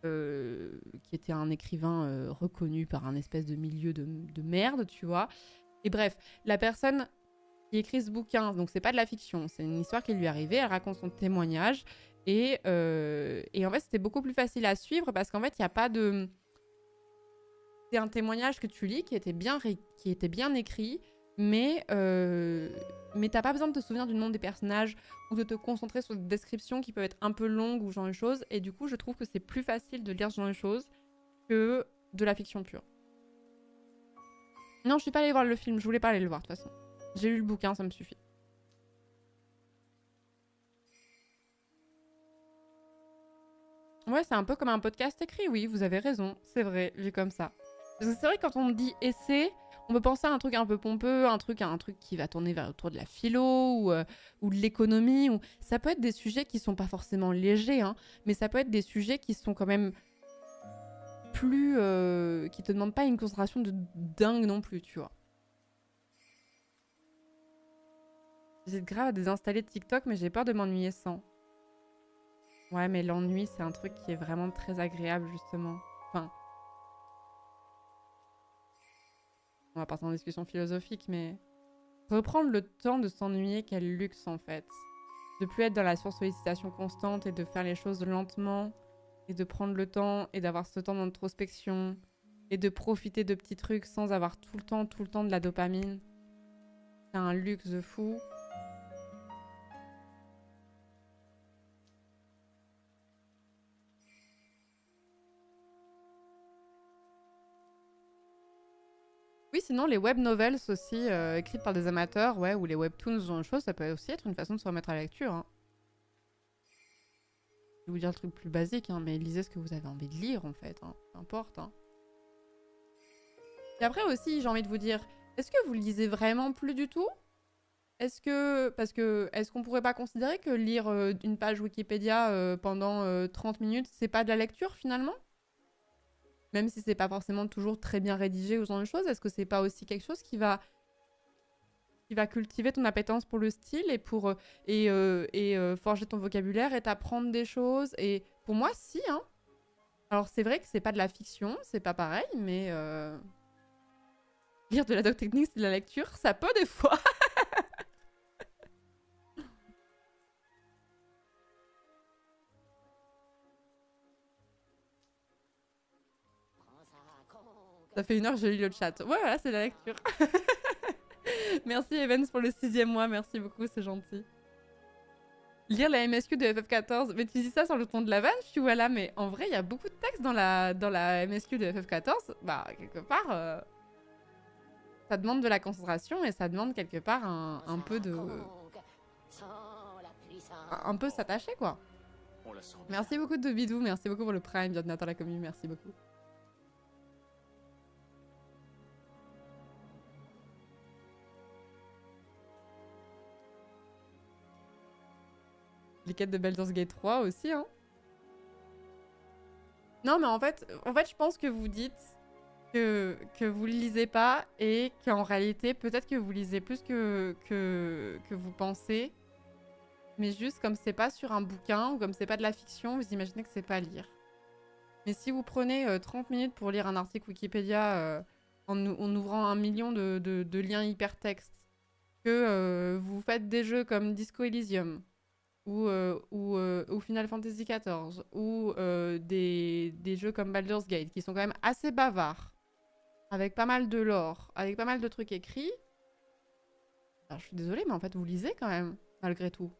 S1: qui était un écrivain reconnu par un espèce de milieu de merde, tu vois. Et bref, la personne qui écrit ce bouquin, donc c'est pas de la fiction, c'est une histoire qui lui est arrivée, elle raconte son témoignage et en fait c'était beaucoup plus facile à suivre parce qu'en fait il n'y a pas de... C'est un témoignage que tu lis qui était bien écrit, mais t'as pas besoin de te souvenir du nom des personnages ou de te concentrer sur des descriptions qui peuvent être un peu longues ou ce genre de choses, et du coup je trouve que c'est plus facile de lire ce genre de choses que de la fiction pure. Non, je suis pas allée voir le film, je voulais pas aller le voir de toute façon. J'ai lu le bouquin, ça me suffit. Ouais, c'est un peu comme un podcast écrit, oui, vous avez raison, c'est vrai, vu comme ça. Parce que c'est vrai, quand on me dit essai, on peut penser à un truc un peu pompeux, un truc qui va tourner autour de la philo ou de l'économie. Ça peut être des sujets qui sont pas forcément légers, hein, mais ça peut être des sujets qui sont quand même plus... qui te demandent pas une concentration de dingue non plus, tu vois. J'hésite grave à désinstaller TikTok, mais j'ai peur de m'ennuyer sans. Ouais, mais l'ennui, c'est un truc qui est vraiment très agréable, justement. Enfin, on va partir en discussion philosophique, mais reprendre le temps de s'ennuyer, quel luxe, en fait. De plus être dans la sursollicitation constante et de faire les choses lentement et de prendre le temps et d'avoir ce temps d'introspection et de profiter de petits trucs sans avoir tout le temps de la dopamine. C'est un luxe de fou. Oui, sinon les web novels aussi, écrites par des amateurs, ouais, ou les webtoons, ce genre de choses, ça peut aussi être une façon de se remettre à la lecture. Hein. Je vais vous dire le truc plus basique, hein, mais lisez ce que vous avez envie de lire, en fait. Hein. Peu importe. Hein. Et après aussi, j'ai envie de vous dire, est-ce que vous lisez vraiment plus du tout? Est-ce que... Parce que... Est-ce qu'on pourrait pas considérer que lire une page Wikipédia pendant 30 minutes, c'est pas de la lecture, finalement? Même si c'est pas forcément toujours très bien rédigé ou ce genre de choses, est-ce que c'est pas aussi quelque chose qui va cultiver ton appétence pour le style et pour forger ton vocabulaire et t'apprendre des choses? Et pour moi, si, hein. Alors c'est vrai que c'est pas de la fiction, c'est pas pareil, mais lire de la doc technique, c'est de la lecture, ça peut des fois. Ça fait 1 heure que je lis le chat. Ouais, voilà, c'est la lecture. Merci Evans pour le 6e mois, merci beaucoup, c'est gentil. Lire la MSQ de FF14, mais tu dis ça sur le ton de la vanne, je suis voilà, mais en vrai, il y a beaucoup de textes dans la MSQ de FF14. Bah, quelque part, ça demande de la concentration et ça demande quelque part un peu de... Un peu s'attacher, quoi. Merci beaucoup de Bidou, merci beaucoup pour le Prime, bienvenue dans la commune, merci beaucoup. Les quêtes de Baldur's Gate 3 aussi, hein. Non, mais en fait, je pense que vous dites que vous le lisez pas et qu'en réalité, peut-être que vous lisez plus que vous pensez. Mais juste, comme c'est pas sur un bouquin ou comme c'est pas de la fiction, vous imaginez que c'est pas à lire. Mais si vous prenez 30 minutes pour lire un article Wikipédia en ouvrant 1 million de liens hypertextes, que vous faites des jeux comme Disco Elysium, ou Final Fantasy XIV, ou des jeux comme Baldur's Gate, qui sont quand même assez bavards, avec pas mal de lore, avec pas mal de trucs écrits. Alors, je suis désolée, mais en fait, vous lisez quand même, malgré tout.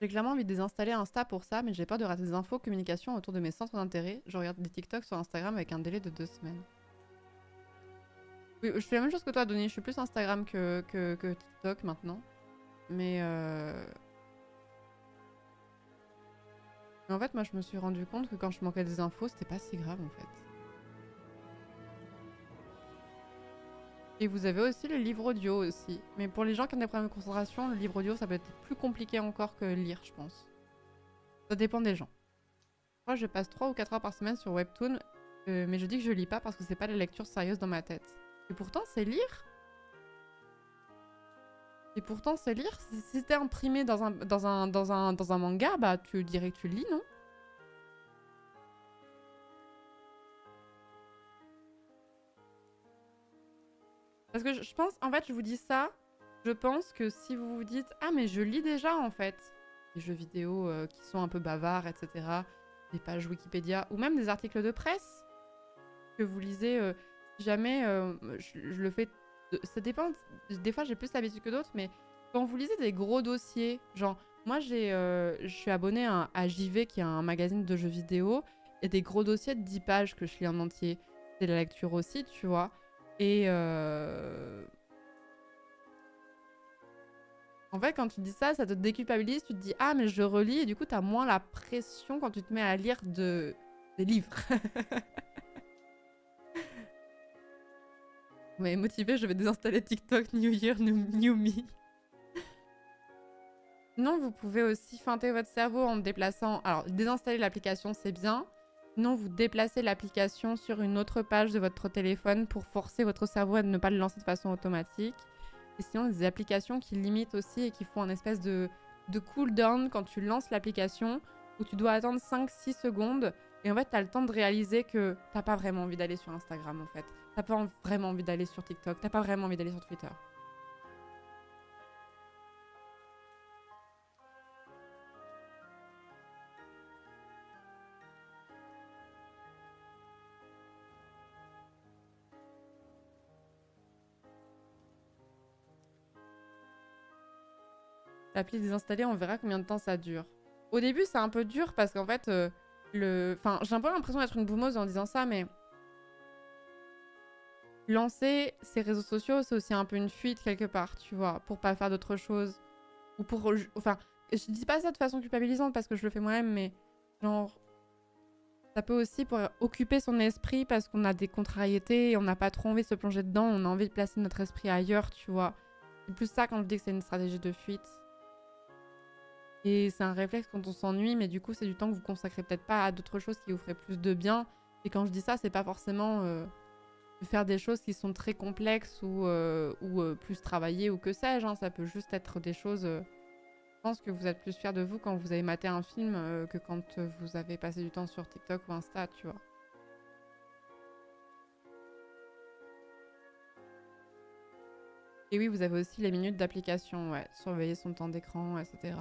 S1: J'ai clairement envie de désinstaller Insta pour ça, mais j'ai peur de rater des infos, communication autour de mes centres d'intérêt. Je regarde des TikTok sur Instagram avec un délai de 2 semaines. Oui, je fais la même chose que toi, Denis. Je suis plus Instagram que TikTok maintenant. Mais en fait, moi, je me suis rendu compte que quand je manquais des infos, c'était pas si grave, en fait. Et vous avez aussi le livre audio aussi. Mais pour les gens qui ont des problèmes de concentration, le livre audio, ça peut être plus compliqué encore que lire, je pense. Ça dépend des gens. Moi, je passe 3 ou 4 heures par semaine sur Webtoon, mais je dis que je lis pas parce que c'est pas la lecture sérieuse dans ma tête. Et pourtant, c'est lire. Et pourtant, c'est lire. Si t'es imprimé dans un manga, bah tu dirais que tu le lis, non? Parce que je pense, en fait, je vous dis ça, je pense que si vous vous dites « Ah, mais je lis déjà, en fait !» des jeux vidéo qui sont un peu bavards, etc., des pages Wikipédia, ou même des articles de presse que vous lisez, si jamais je le fais... Ça dépend, des fois j'ai plus l'habitude que d'autres, mais quand vous lisez des gros dossiers, genre, moi je suis abonnée à JV, qui est un magazine de jeux vidéo, et des gros dossiers de 10 pages que je lis en entier. C'est de la lecture aussi, tu vois. Et en fait, quand tu dis ça, ça te déculpabilise. Tu te dis « Ah, mais je relis » et du coup, t'as moins la pression quand tu te mets à lire des livres. Vous m'avez motivé, je vais désinstaller TikTok, New Year, New Me. Sinon, vous pouvez aussi feinter votre cerveau en déplaçant... Alors, désinstaller l'application, c'est bien. Sinon, vous déplacez l'application sur une autre page de votre téléphone pour forcer votre cerveau à ne pas le lancer de façon automatique. Et sinon, des applications qui limitent aussi et qui font un espèce de cooldown quand tu lances l'application, où tu dois attendre 5-6 secondes. Et en fait, t'as le temps de réaliser que t'as pas vraiment envie d'aller sur Instagram, en fait. T'as pas vraiment envie d'aller sur TikTok. T'as pas vraiment envie d'aller sur Twitter. l'appli désinstallée, on verra combien de temps ça dure. Au début, c'est un peu dur parce qu'en fait, enfin, j'ai un peu l'impression d'être une boumeuse en disant ça, mais lancer ces réseaux sociaux, c'est aussi un peu une fuite quelque part, tu vois, pour pas faire d'autres choses. Ou pour... Enfin, je dis pas ça de façon culpabilisante parce que je le fais moi-même, mais genre... Ça peut aussi pour occuper son esprit parce qu'on a des contrariétés et on n'a pas trop envie de se plonger dedans, on a envie de placer notre esprit ailleurs, tu vois. C'est plus ça quand je dis que c'est une stratégie de fuite. Et c'est un réflexe quand on s'ennuie, mais du coup, c'est du temps que vous consacrez peut-être pas à d'autres choses qui vous feraient plus de bien. Et quand je dis ça, c'est pas forcément de faire des choses qui sont très complexes ou plus travaillées ou que sais-je. Hein. Ça peut juste être des choses... Je pense que vous êtes plus fiers de vous quand vous avez maté un film que quand vous avez passé du temps sur TikTok ou Insta, tu vois. Et oui, vous avez aussi les minutes d'application, ouais. Surveiller son temps d'écran, etc.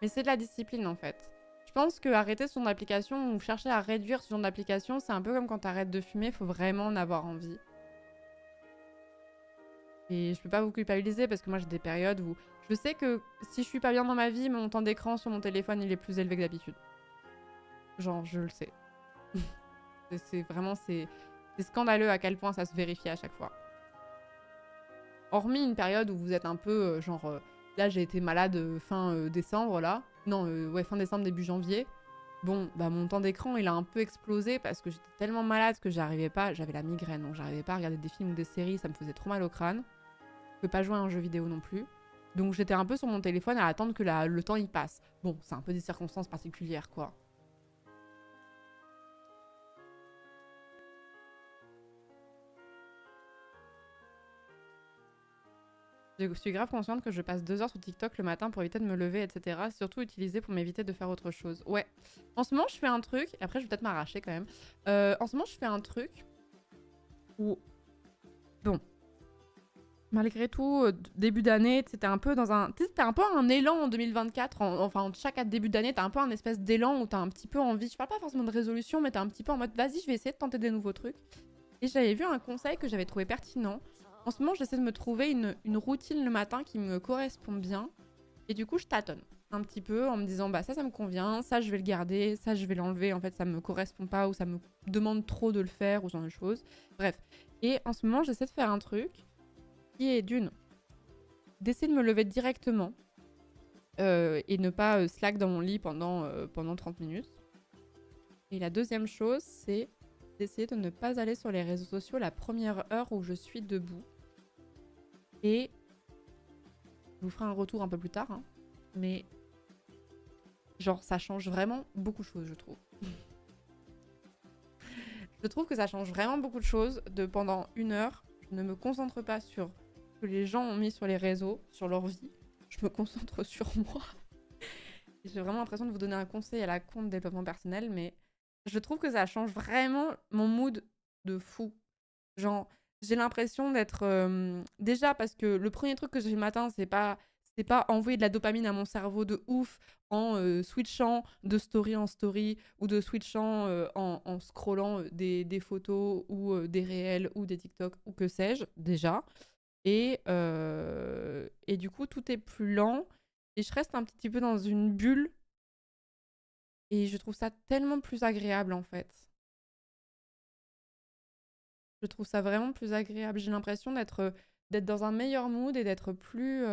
S1: Mais c'est de la discipline, en fait. Je pense que arrêter son application ou chercher à réduire ce genre d'application, c'est un peu comme quand t'arrêtes de fumer, faut vraiment en avoir envie. Et je peux pas vous culpabiliser parce que moi j'ai des périodes où je sais que si je suis pas bien dans ma vie, mon temps d'écran sur mon téléphone il est plus élevé que d'habitude. Genre, je le sais. C'est vraiment, c'est scandaleux à quel point ça se vérifie à chaque fois. Hormis une période où vous êtes un peu là j'ai été malade fin décembre là. Non, ouais, fin décembre, début janvier. Bon, bah mon temps d'écran il a un peu explosé parce que j'étais tellement malade que j'arrivais pas, j'avais la migraine, donc j'arrivais pas à regarder des films ou des séries, ça me faisait trop mal au crâne. Je peux pas jouer à un jeu vidéo non plus. Donc j'étais un peu sur mon téléphone à attendre que le temps y passe. Bon, c'est un peu des circonstances particulières quoi. Je suis grave consciente que je passe 2 heures sur TikTok le matin pour éviter de me lever, etc. Surtout utilisé pour m'éviter de faire autre chose. Ouais. En ce moment, je fais un truc. Après, je vais peut-être m'arracher quand même. En ce moment, je fais un truc où... Bon. Malgré tout, début d'année, c'était un peu dans un... C'était un peu un élan en 2024. Enfin, chaque début d'année, t'as un peu un espèce d'élan où t'as un petit peu envie... Je parle pas forcément de résolution, mais t'as un petit peu en mode, vas-y, je vais essayer de tenter des nouveaux trucs. Et j'avais vu un conseil que j'avais trouvé pertinent. En ce moment, j'essaie de me trouver une routine le matin qui me correspond bien. Et du coup, je tâtonne un petit peu en me disant, bah ça me convient, ça, je vais le garder, ça, je vais l'enlever. En fait, ça me correspond pas ou ça me demande trop de le faire ou ce genre de choses. Bref. Et en ce moment, j'essaie de faire un truc qui est d'essayer de me lever directement et ne pas slack dans mon lit pendant 30 minutes. Et la deuxième chose, c'est d'essayer de ne pas aller sur les réseaux sociaux la première heure où je suis debout. Et je vous ferai un retour un peu plus tard, hein, mais genre ça change vraiment beaucoup de choses, je trouve. Je trouve que ça change vraiment beaucoup de choses de pendant 1 heure. Je ne me concentre pas sur ce que les gens ont mis sur les réseaux, sur leur vie. Je me concentre sur moi. J'ai vraiment l'impression de vous donner un conseil à la con de développement personnel, mais je trouve que ça change vraiment mon mood de fou. Genre, j'ai l'impression d'être... Déjà, parce que le premier truc que j'ai fait le matin, c'est pas envoyer de la dopamine à mon cerveau de ouf en switchant de story en story ou de switchant en scrollant des photos ou des réels ou des TikTok ou que sais-je, déjà. Et du coup, tout est plus lent et je reste un petit peu dans une bulle et je trouve ça tellement plus agréable en fait. Je trouve ça vraiment plus agréable. J'ai l'impression d'être dans un meilleur mood et d'être plus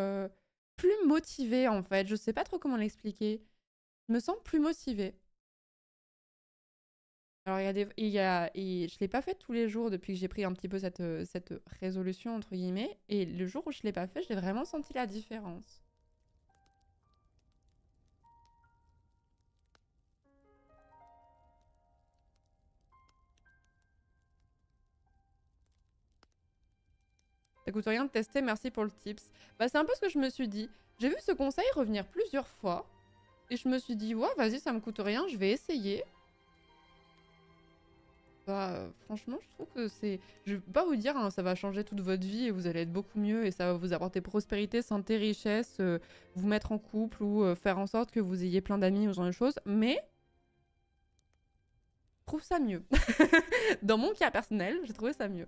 S1: motivée en fait. Je sais pas trop comment l'expliquer. Je me sens plus motivée. Alors je l'ai pas fait tous les jours depuis que j'ai pris un petit peu cette résolution entre guillemets. Et le jour où je l'ai pas fait, j'ai vraiment senti la différence. Ça coûte rien de tester, merci pour le tips. Bah, c'est un peu ce que je me suis dit. J'ai vu ce conseil revenir plusieurs fois. Et je me suis dit, ouais, vas-y, ça me coûte rien, je vais essayer. Bah, franchement, je trouve que c'est... Je vais pas vous dire, hein, ça va changer toute votre vie et vous allez être beaucoup mieux et ça va vous apporter prospérité, santé, richesse, vous mettre en couple ou faire en sorte que vous ayez plein d'amis ou ce genre de choses. Mais... je trouve ça mieux. Dans mon cas personnel, j'ai trouvé ça mieux.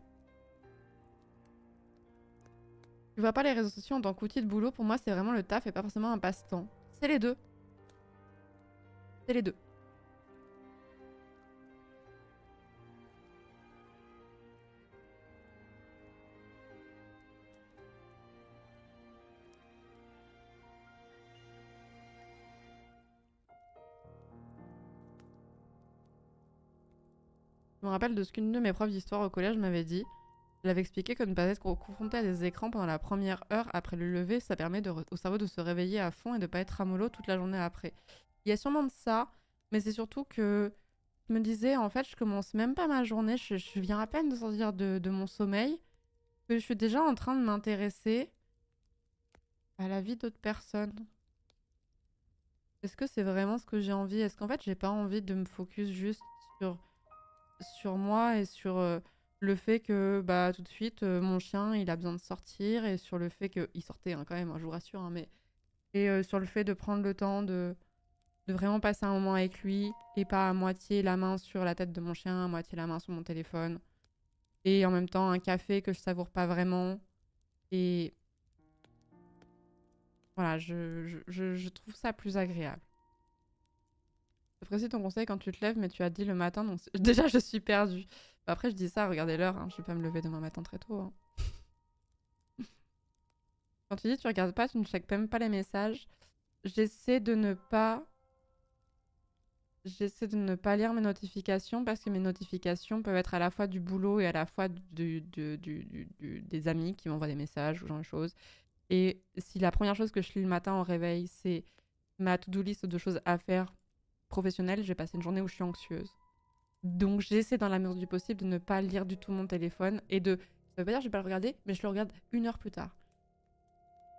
S1: Je vois pas les réseaux sociaux en tant qu'outil de boulot. Pour moi, c'est vraiment le taf et pas forcément un passe-temps. C'est les deux. C'est les deux. Je me rappelle de ce qu'une de mes profs d'histoire au collège m'avait dit. Elle avait expliqué que ne pas être confronté à des écrans pendant la première heure après le lever, ça permet au cerveau de se réveiller à fond et de pas être ramollo toute la journée après. Il y a sûrement de ça, mais c'est surtout que je me disais, en fait, je commence même pas ma journée, je viens à peine de sortir de mon sommeil, que je suis déjà en train de m'intéresser à la vie d'autres personnes. Est-ce que c'est vraiment ce que j'ai envie? Est-ce qu'en fait, j'ai pas envie de me focus juste sur moi et sur le fait que bah tout de suite mon chien il a besoin de sortir et sur le fait qu'il sortait hein, quand même, hein, je vous rassure, hein, mais et sur le fait de prendre le temps de vraiment passer un moment avec lui et pas à moitié la main sur la tête de mon chien, à moitié la main sur mon téléphone et en même temps un café que je savoure pas vraiment et voilà, je trouve ça plus agréable. J'apprécie ton conseil quand tu te lèves, mais tu as dit le matin, donc déjà je suis perdue. Après je dis ça, regardez l'heure, hein, je vais pas me lever demain matin très tôt. Hein. Quand tu dis tu regardes pas, tu ne checkes même pas les messages, j'essaie de ne pas lire mes notifications parce que mes notifications peuvent être à la fois du boulot et à la fois des amis qui m'envoient des messages ou genre de choses. Et si la première chose que je lis le matin au réveil, c'est ma to-do list de choses à faire professionnelles, je vais passer une journée où je suis anxieuse. Donc j'essaie dans la mesure du possible de ne pas lire du tout mon téléphone et de... Ça veut pas dire que je vais pas le regarder, mais je le regarde 1 heure plus tard.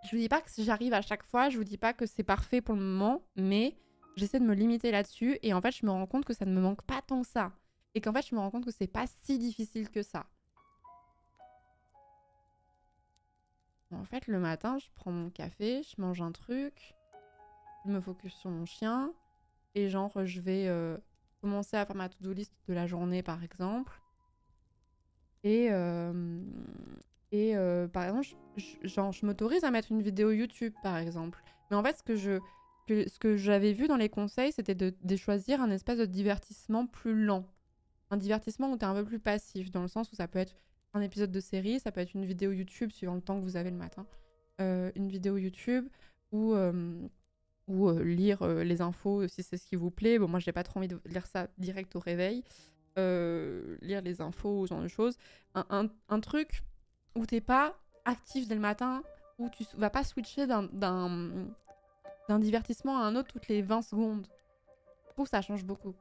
S1: Je vous dis pas que j'arrive à chaque fois, je vous dis pas que c'est parfait pour le moment, mais j'essaie de me limiter là-dessus et en fait je me rends compte que ça ne me manque pas tant que ça. Et qu'en fait je me rends compte que c'est pas si difficile que ça. En fait le matin je prends mon café, je mange un truc, je me focus sur mon chien et genre je vais commencer à faire ma to-do list de la journée par exemple. Et, par exemple, je m'autorise à mettre une vidéo YouTube, par exemple. Mais en fait, ce que j'avais vu dans les conseils, c'était de choisir un espèce de divertissement plus lent. Un divertissement où tu es un peu plus passif, dans le sens où ça peut être un épisode de série, ça peut être une vidéo YouTube, suivant le temps que vous avez le matin. Une vidéo YouTube ou lire les infos si c'est ce qui vous plaît. Bon, moi, j'ai pas trop envie de lire ça direct au réveil. Lire les infos ou ce genre de choses. Un truc où t'es pas actif dès le matin, où tu vas pas switcher d'un divertissement à un autre toutes les 20 secondes. Je trouve que ça change beaucoup.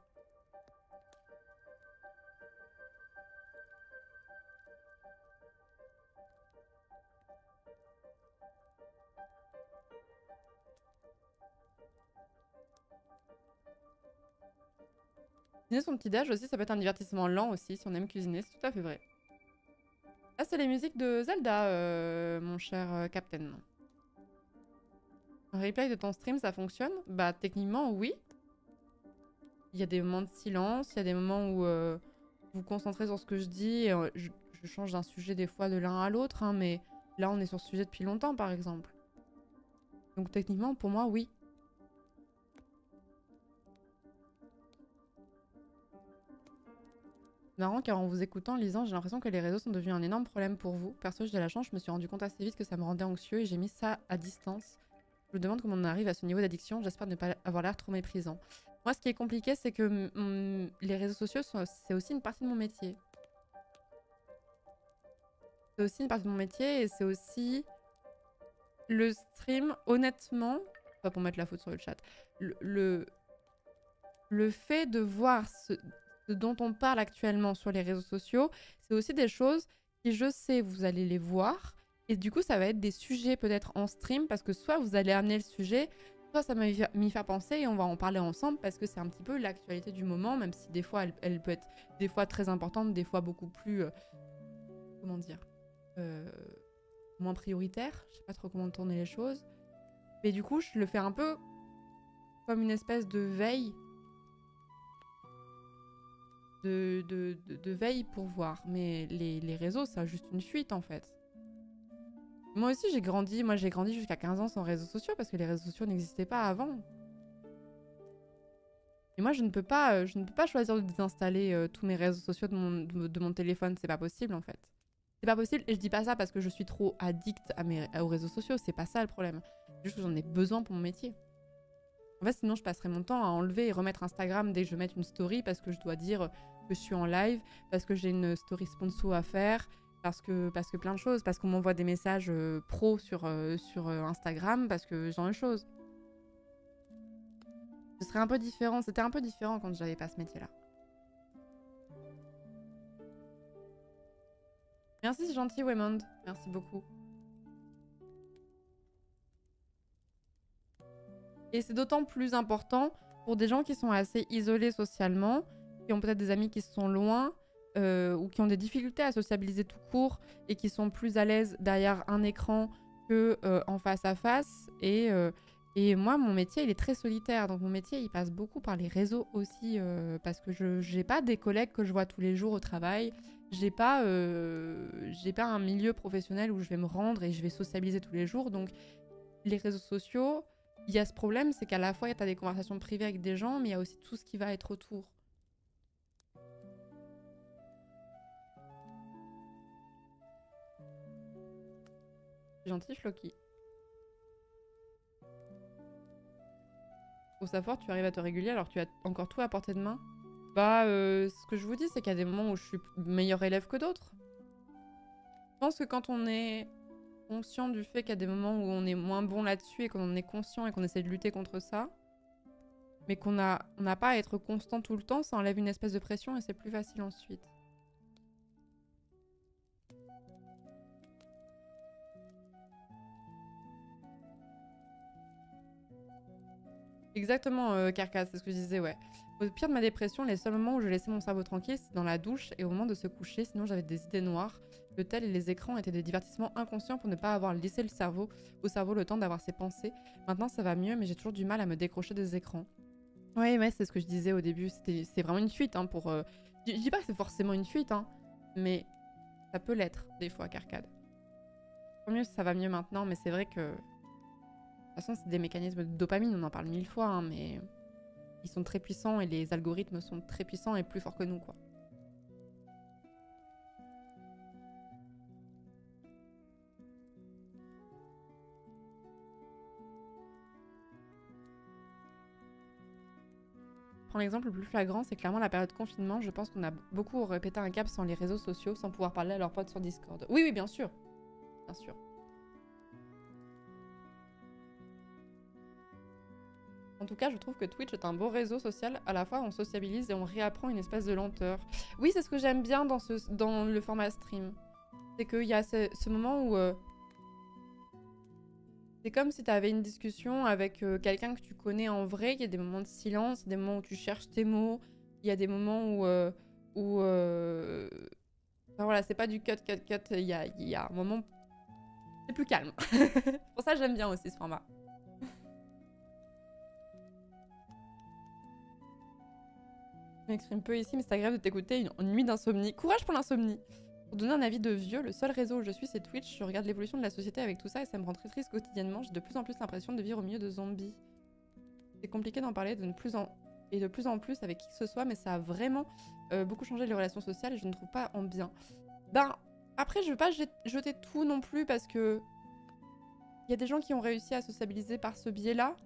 S1: Cuisiner son petit déj aussi, ça peut être un divertissement lent aussi, si on aime cuisiner, c'est tout à fait vrai. Là, c'est les musiques de Zelda, mon cher Captain. Un replay de ton stream, ça fonctionne? Bah, techniquement, oui. Il y a des moments de silence, il y a des moments où vous vous concentrez sur ce que je dis. Et, je change d'un sujet des fois de l'un à l'autre, hein, mais là, on est sur ce sujet depuis longtemps, par exemple. Donc, techniquement, pour moi, oui. Marrant car en vous écoutant, lisant, j'ai l'impression que les réseaux sont devenus un énorme problème pour vous. Perso, j'ai de la chance, je me suis rendu compte assez vite que ça me rendait anxieux et j'ai mis ça à distance. Je me demande comment on arrive à ce niveau d'addiction, j'espère ne pas avoir l'air trop méprisant. Moi, ce qui est compliqué, c'est que les réseaux sociaux, c'est aussi une partie de mon métier. C'est aussi une partie de mon métier et c'est aussi le stream, honnêtement, pas pour mettre la faute sur le chat, le fait de voir ce dont on parle actuellement sur les réseaux sociaux, c'est aussi des choses qui, je sais, vous allez les voir. Et du coup, ça va être des sujets peut-être en stream parce que soit vous allez amener le sujet, soit ça m'a m'y faire penser et on va en parler ensemble parce que c'est un petit peu l'actualité du moment, même si des fois, elle peut être des fois très importante, des fois beaucoup plus... comment dire moins prioritaire. Je sais pas trop comment tourner les choses. Mais du coup, je le fais un peu comme une espèce de veille de veille pour voir. Mais les réseaux, c'est juste une fuite, en fait. Moi aussi, j'ai grandi jusqu'à 15 ans sans réseaux sociaux parce que les réseaux sociaux n'existaient pas avant. Et moi, je ne peux pas choisir de désinstaller tous mes réseaux sociaux de mon téléphone. C'est pas possible, en fait. C'est pas possible. Et je dis pas ça parce que je suis trop addict aux réseaux sociaux. C'est pas ça le problème. C'est juste que j'en ai besoin pour mon métier. En fait, sinon, je passerais mon temps à enlever et remettre Instagram dès que je vais mettre une story parce que je dois dire que je suis en live, parce que j'ai une story sponsor à faire, parce que plein de choses, parce qu'on m'envoie des messages pro sur Instagram, parce que ce genre de choses. Ce serait un peu différent. C'était un peu différent quand j'avais pas ce métier-là. Merci, c'est gentil, Waymond. Merci beaucoup. Et c'est d'autant plus important pour des gens qui sont assez isolés socialement, qui ont peut-être des amis qui sont loin, ou qui ont des difficultés à sociabiliser tout court, et qui sont plus à l'aise derrière un écran que en face à face. Et moi, mon métier, il est très solitaire. Donc mon métier, il passe beaucoup par les réseaux aussi, parce que je n'ai pas des collègues que je vois tous les jours au travail. J'ai pas un milieu professionnel où je vais me rendre et je vais sociabiliser tous les jours. Donc les réseaux sociaux, il y a ce problème, c'est qu'à la fois, tu as des conversations privées avec des gens, mais il y a aussi tout ce qui va être autour. C'est gentil, Floki. Faut savoir, tu arrives à te réguler alors que tu as encore tout à portée de main. Bah, ce que je vous dis, c'est qu'il y a des moments où je suis meilleur élève que d'autres. Je pense que quand on est conscient du fait qu'il y a des moments où on est moins bon là-dessus et qu'on en est conscient et qu'on essaie de lutter contre ça, mais qu'on n'a pas à être constant tout le temps, ça enlève une espèce de pression et c'est plus facile ensuite. Exactement, Carcasse, c'est ce que je disais, ouais. Au pire de ma dépression, les seuls moments où je laissais mon cerveau tranquille, c'est dans la douche et au moment de se coucher, sinon j'avais des idées noires. Le tel et les écrans étaient des divertissements inconscients pour ne pas avoir laissé au cerveau le temps d'avoir ses pensées. Maintenant ça va mieux, mais j'ai toujours du mal à me décrocher des écrans. Ouais, c'est ce que je disais au début, c'est vraiment une fuite, hein, pour... Je dis pas que c'est forcément une fuite, hein, mais ça peut l'être, des fois, Carcade. Tant mieux si ça va mieux maintenant, mais c'est vrai que... De toute façon, c'est des mécanismes de dopamine, on en parle 1000 fois, hein, mais ils sont très puissants et les algorithmes sont très puissants et plus forts que nous, quoi. Prends l'exemple le plus flagrant, c'est clairement la période de confinement. Je pense qu'on a beaucoup répété un câble sans les réseaux sociaux, sans pouvoir parler à leurs potes sur Discord. Oui, bien sûr. Bien sûr. En tout cas, je trouve que Twitch est un beau réseau social. À la fois, on sociabilise et on réapprend une espèce de lenteur. Oui, c'est ce que j'aime bien dans le format stream. C'est qu'il y a ce moment où... c'est comme si tu avais une discussion avec quelqu'un que tu connais en vrai. Il y a des moments de silence, des moments où tu cherches tes mots. Il y a des moments où enfin, voilà, c'est pas du cut. Il y a un moment... C'est plus calme. Pour ça, j'aime bien aussi ce format. Je m'exprime peu ici, mais c'est agréable de t'écouter une nuit d'insomnie. Courage pour l'insomnie. Pour donner un avis de vieux, le seul réseau où je suis, c'est Twitch. Je regarde l'évolution de la société avec tout ça et ça me rend très triste quotidiennement. J'ai de plus en plus l'impression de vivre au milieu de zombies. C'est compliqué d'en parler de plus en plus avec qui que ce soit, mais ça a vraiment beaucoup changé les relations sociales et je ne trouve pas en bien. Ben, après, je veux pas jeter tout non plus parce que il y a des gens qui ont réussi à sociabiliser par ce biais-là.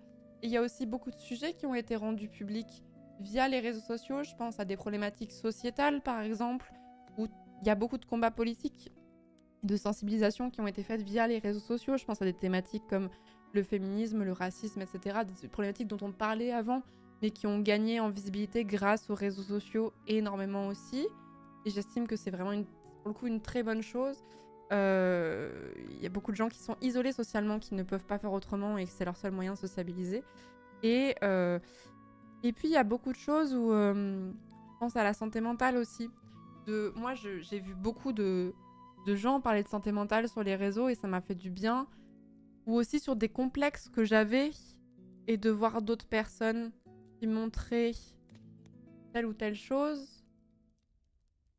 S1: Et il y a aussi beaucoup de sujets qui ont été rendus publics via les réseaux sociaux. Je pense à des problématiques sociétales, par exemple, où il y a beaucoup de combats politiques, de sensibilisation qui ont été faites via les réseaux sociaux. Je pense à des thématiques comme le féminisme, le racisme, etc. Des problématiques dont on parlait avant, mais qui ont gagné en visibilité grâce aux réseaux sociaux énormément aussi. Et j'estime que c'est vraiment, pour le coup, une très bonne chose. Il y a beaucoup de gens qui sont isolés socialement, qui ne peuvent pas faire autrement et que c'est leur seul moyen de sociabiliser. Et puis, il y a beaucoup de choses où je pense à la santé mentale aussi. Moi, j'ai vu beaucoup de gens parler de santé mentale sur les réseaux et ça m'a fait du bien. Ou aussi sur des complexes que j'avais et de voir d'autres personnes qui montraient telle ou telle chose.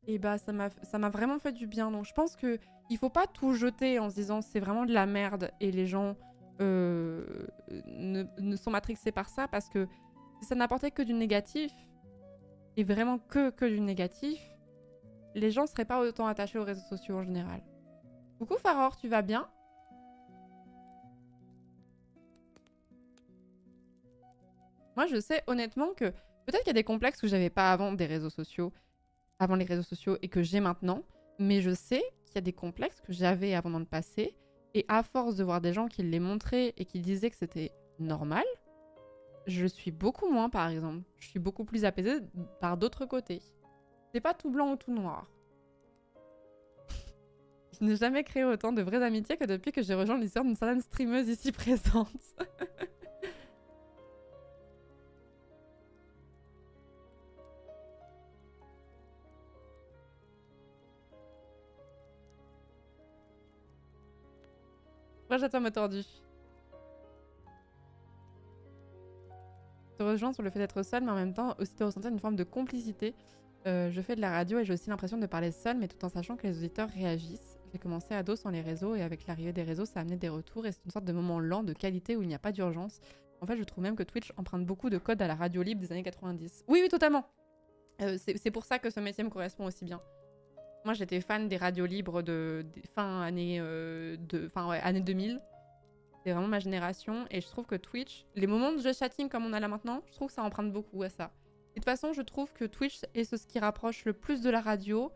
S1: Et bah ça m'a vraiment fait du bien. Donc je pense que il faut pas tout jeter en se disant c'est vraiment de la merde et les gens ne sont matrixés par ça, parce que si ça n'apportait que du négatif, et vraiment que du négatif, les gens seraient pas autant attachés aux réseaux sociaux en général. Coucou Faror, tu vas bien? Moi je sais honnêtement que peut-être qu'il y a des complexes que j'avais pas avant des réseaux sociaux, avant les réseaux sociaux et que j'ai maintenant, mais je sais qu'il y a des complexes que j'avais avant dans le passé, et à force de voir des gens qui les montraient et qui disaient que c'était normal, je suis beaucoup moins, par exemple. Je suis beaucoup plus apaisée par d'autres côtés. C'est pas tout blanc ou tout noir. Je n'ai jamais créé autant de vraies amitiés que depuis que j'ai rejoint l'histoire d'une certaine streameuse ici présente. Moi, j'attends ma tordu. Te rejoindre sur le fait d'être seule, mais en même temps aussi de ressentir une forme de complicité. Je fais de la radio et j'ai aussi l'impression de parler seule, mais tout en sachant que les auditeurs réagissent. J'ai commencé ado sans les réseaux, et avec l'arrivée des réseaux, ça a amené des retours, et c'est une sorte de moment lent, de qualité, où il n'y a pas d'urgence. En fait, je trouve même que Twitch emprunte beaucoup de codes à la radio libre des années 90. Oui, oui, totalement. C'est pour ça que ce métier me correspond aussi bien. Moi, j'étais fan des radios libres de fin année 2000. C'est vraiment ma génération, et je trouve que Twitch, les moments de jeu chatting comme on a là maintenant, je trouve que ça emprunte beaucoup à ça. Et de toute façon, je trouve que Twitch est ce qui rapproche le plus de la radio,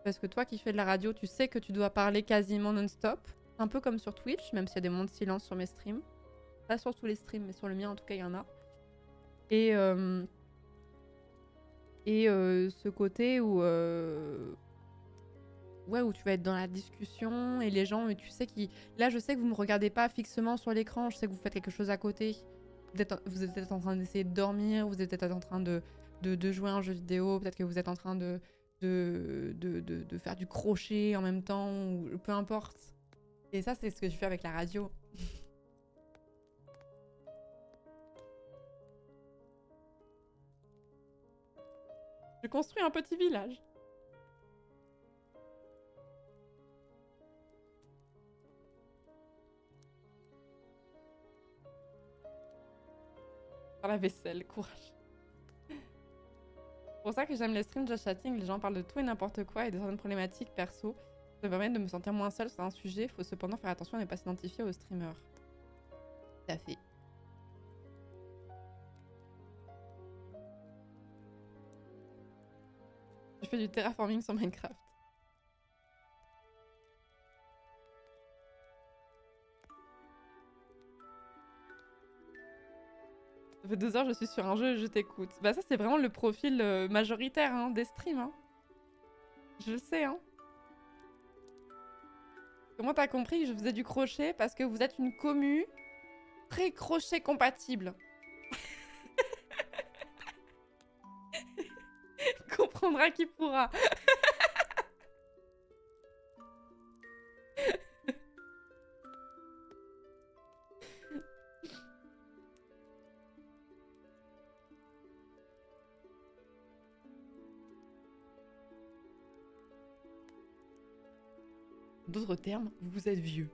S1: parce que toi qui fais de la radio, tu sais que tu dois parler quasiment non-stop, un peu comme sur Twitch, même s'il y a des moments de silence sur mes streams. Pas sur tous les streams, mais sur le mien en tout cas, il y en a. Et ce côté où ouais, où tu vas être dans la discussion, et les gens, tu sais qui... Là, je sais que vous me regardez pas fixement sur l'écran, je sais que vous faites quelque chose à côté. Vous êtes peut-être en train d'essayer de dormir, vous êtes peut-être en train de jouer à un jeu vidéo, peut-être que vous êtes en train de faire du crochet en même temps, ou peu importe. Et ça, c'est ce que je fais avec la radio. Je construis un petit village. Faire la vaisselle, courage. C'est pour ça que j'aime les streams just chatting, les gens parlent de tout et n'importe quoi et de certaines problématiques perso. Ça me permet de me sentir moins seule sur un sujet, faut cependant faire attention à ne pas s'identifier aux streamers. Tout à fait. Je fais du terraforming sur Minecraft. Ça fait 2 heures, je suis sur un jeu et je t'écoute. Bah ça, c'est vraiment le profil majoritaire hein, des streams. Hein. Je le sais. Hein. Comment t'as compris que je faisais du crochet? Parce que vous êtes une commu très crochet compatible. Comprendra qui pourra. D'autres termes, vous êtes vieux.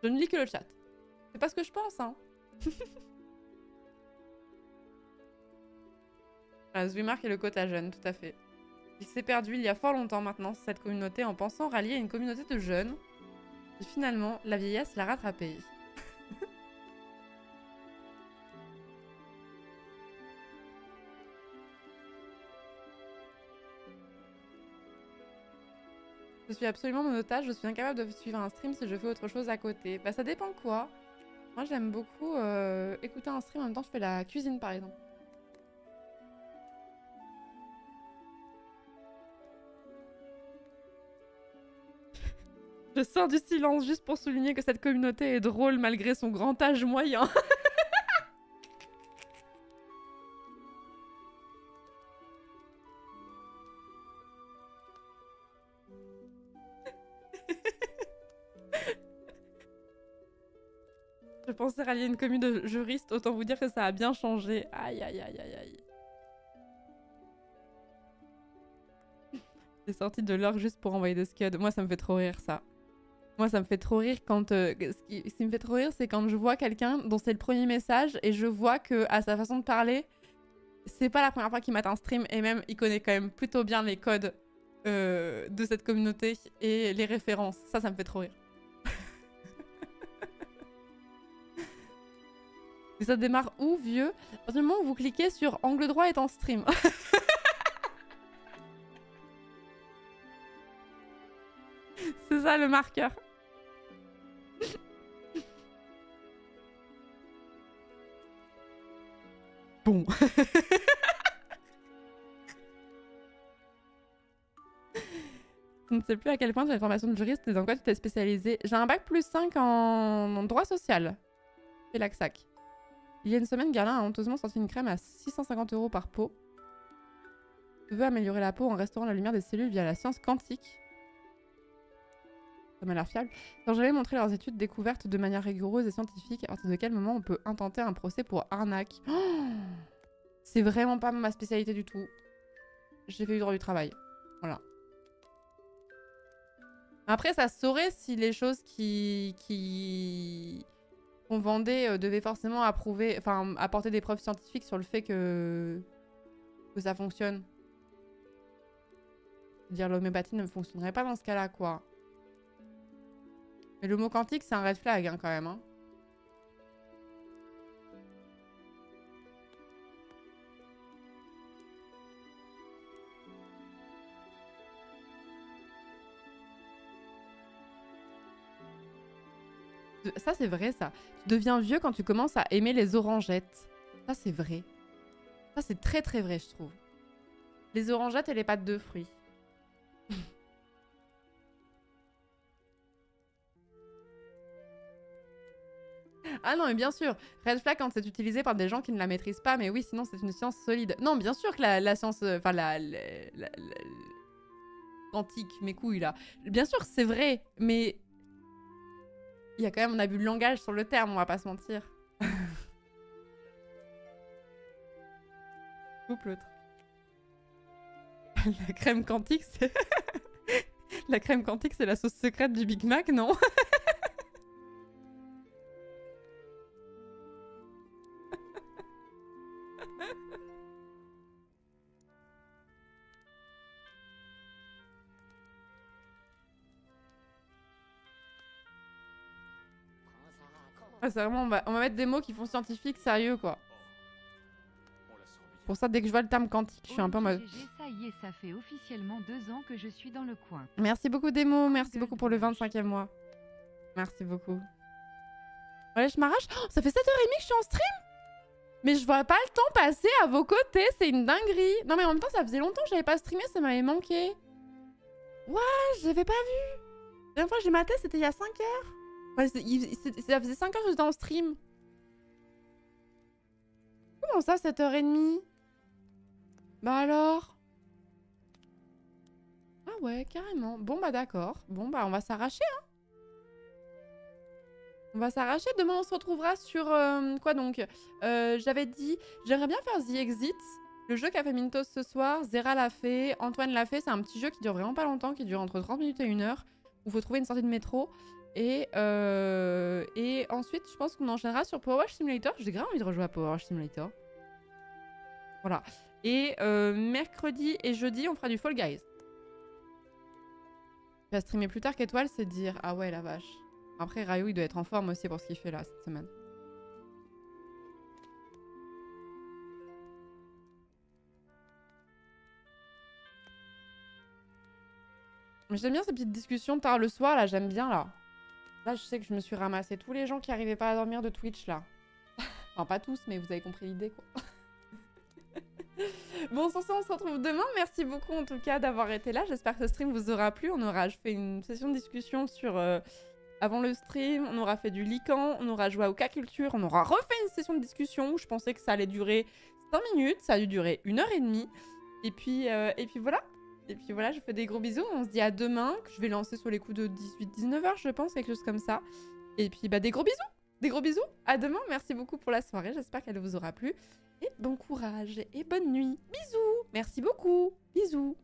S1: Je ne lis que le chat. C'est pas ce que je pense, hein. Ah, Zwimark et le quota jeune, tout à fait. Il s'est perdu il y a fort longtemps maintenant, cette communauté, en pensant rallier une communauté de jeunes. Et finalement, la vieillesse l'a rattrapé. Je suis absolument monotage, je suis incapable de suivre un stream si je fais autre chose à côté. Bah ça dépend quoi. Moi j'aime beaucoup écouter un stream en même temps que je fais la cuisine par exemple. Je sors du silence juste pour souligner que cette communauté est drôle malgré son grand âge moyen. Je pensais rallier une commune de juristes, autant vous dire que ça a bien changé. Aïe aïe aïe aïe aïe. J'ai sorti de l'orgue juste pour envoyer des scuds. Moi, ça me fait trop rire, ça. Moi, ça me fait trop rire quand... ce qui me fait trop rire, c'est quand je vois quelqu'un dont c'est le premier message et je vois que à sa façon de parler, c'est pas la première fois qu'il mate un stream et même, il connaît quand même plutôt bien les codes de cette communauté et les références. Ça me fait trop rire. Et ça démarre où, vieux? À partir du moment où vous cliquez sur angle droit est en stream. C'est ça le marqueur. Bon. Je ne sais plus à quel point tu as une formation de juriste et dans quoi tu t'es spécialisé. J'ai un bac +5 en droit social. C'est l'AXAC. Il y a une semaine, Guerlain a honteusement sorti une crème à 650 € par pot. Tu veux améliorer la peau en restaurant la lumière des cellules via la science quantique. Ça m'a l'air fiable. Quand j'avais montré leurs études découvertes de manière rigoureuse et scientifique, à partir de quel moment on peut intenter un procès pour arnaque? Oh, c'est vraiment pas ma spécialité du tout. J'ai fait du droit du travail. Voilà. Après, ça se saurait si les choses qu'on vendait devaient forcément approuver, enfin, apporter des preuves scientifiques sur le fait que ça fonctionne. Dire l'homéopathie ne fonctionnerait pas dans ce cas-là, quoi. Mais le mot quantique, c'est un red flag, hein, quand même. Hein. Ça, c'est vrai, ça. Tu deviens vieux quand tu commences à aimer les orangettes. Ça, c'est vrai. Ça, c'est très, très vrai, je trouve. Les orangettes et les pâtes de fruits. Ah non, mais bien sûr. Red flag quand c'est utilisé par des gens qui ne la maîtrisent pas. Mais oui, sinon, c'est une science solide. Non, bien sûr que la science... Enfin, la quantique, mes couilles, là. Bien sûr, c'est vrai. Mais... il y a quand même un abus de langage sur le terme, on va pas se mentir. Coupe l'autre. La crème quantique, c'est... La crème quantique, c'est la sauce secrète du Big Mac, non? Ah, c'est vraiment, on va mettre des mots qui font scientifique, sérieux, quoi. Pour ça, dès que je vois le terme quantique, je suis un peu en mode...
S2: Ça y est, ça fait officiellement 2 ans que je suis dans le coin.
S1: Merci beaucoup, Demo. Merci beaucoup pour le 25e mois. Merci beaucoup. Ouais, je m'arrache. Oh, ça fait 7h30 que je suis en stream. Mais je vois pas le temps passer à vos côtés. C'est une dinguerie. Non, mais en même temps, ça faisait longtemps que j'avais pas streamé. Ça m'avait manqué. Ouais, j'avais pas vu. La dernière fois que j'ai maté, c'était il y a 5 heures. Ouais, ça faisait 5 heures que j'étais en stream. Comment ça, 7h30? Bah alors? Ah ouais, carrément. Bon bah d'accord. Bon bah on va s'arracher, hein. On va s'arracher. Demain on se retrouvera sur... quoi donc? J'avais dit... J'aimerais bien faire The Exit. Le jeu qu'a fait Mintos ce soir. Zera l'a fait. Antoine l'a fait. C'est un petit jeu qui dure vraiment pas longtemps. Qui dure entre 30 minutes et 1 heure. Où il faut trouver une sortie de métro. Et ensuite je pense qu'on enchaînera sur Power Wash Simulator. J'ai grave envie de rejouer à Power Wash Simulator. Voilà. Et mercredi et jeudi, on fera du Fall Guys. Il va streamer plus tard qu'Étoile, c'est dire... Ah ouais, la vache. Après, Rayou, il doit être en forme aussi pour ce qu'il fait là, cette semaine. Mais j'aime bien ces petites discussions tard le soir, là. J'aime bien, là. Là, je sais que je me suis ramassé tous les gens qui arrivaient pas à dormir de Twitch, là. Enfin, pas tous, mais vous avez compris l'idée, quoi. Bon, sur ce, on se retrouve demain. Merci beaucoup, en tout cas, d'avoir été là. J'espère que ce stream vous aura plu. Je fait une session de discussion sur... avant le stream, on aura fait du Lican, on aura joué au cas culture, on aura refait une session de discussion où je pensais que ça allait durer 5 minutes. Ça a dû durer 1h30. Et puis voilà. Et puis voilà, je vous fais des gros bisous. On se dit à demain, que je vais lancer sur les coups de 18-19h, je pense, quelque chose comme ça. Et puis, bah, des gros bisous. Des gros bisous. À demain. Merci beaucoup pour la soirée. J'espère qu'elle vous aura plu. Et bon courage et bonne nuit. Bisous. Merci beaucoup. Bisous.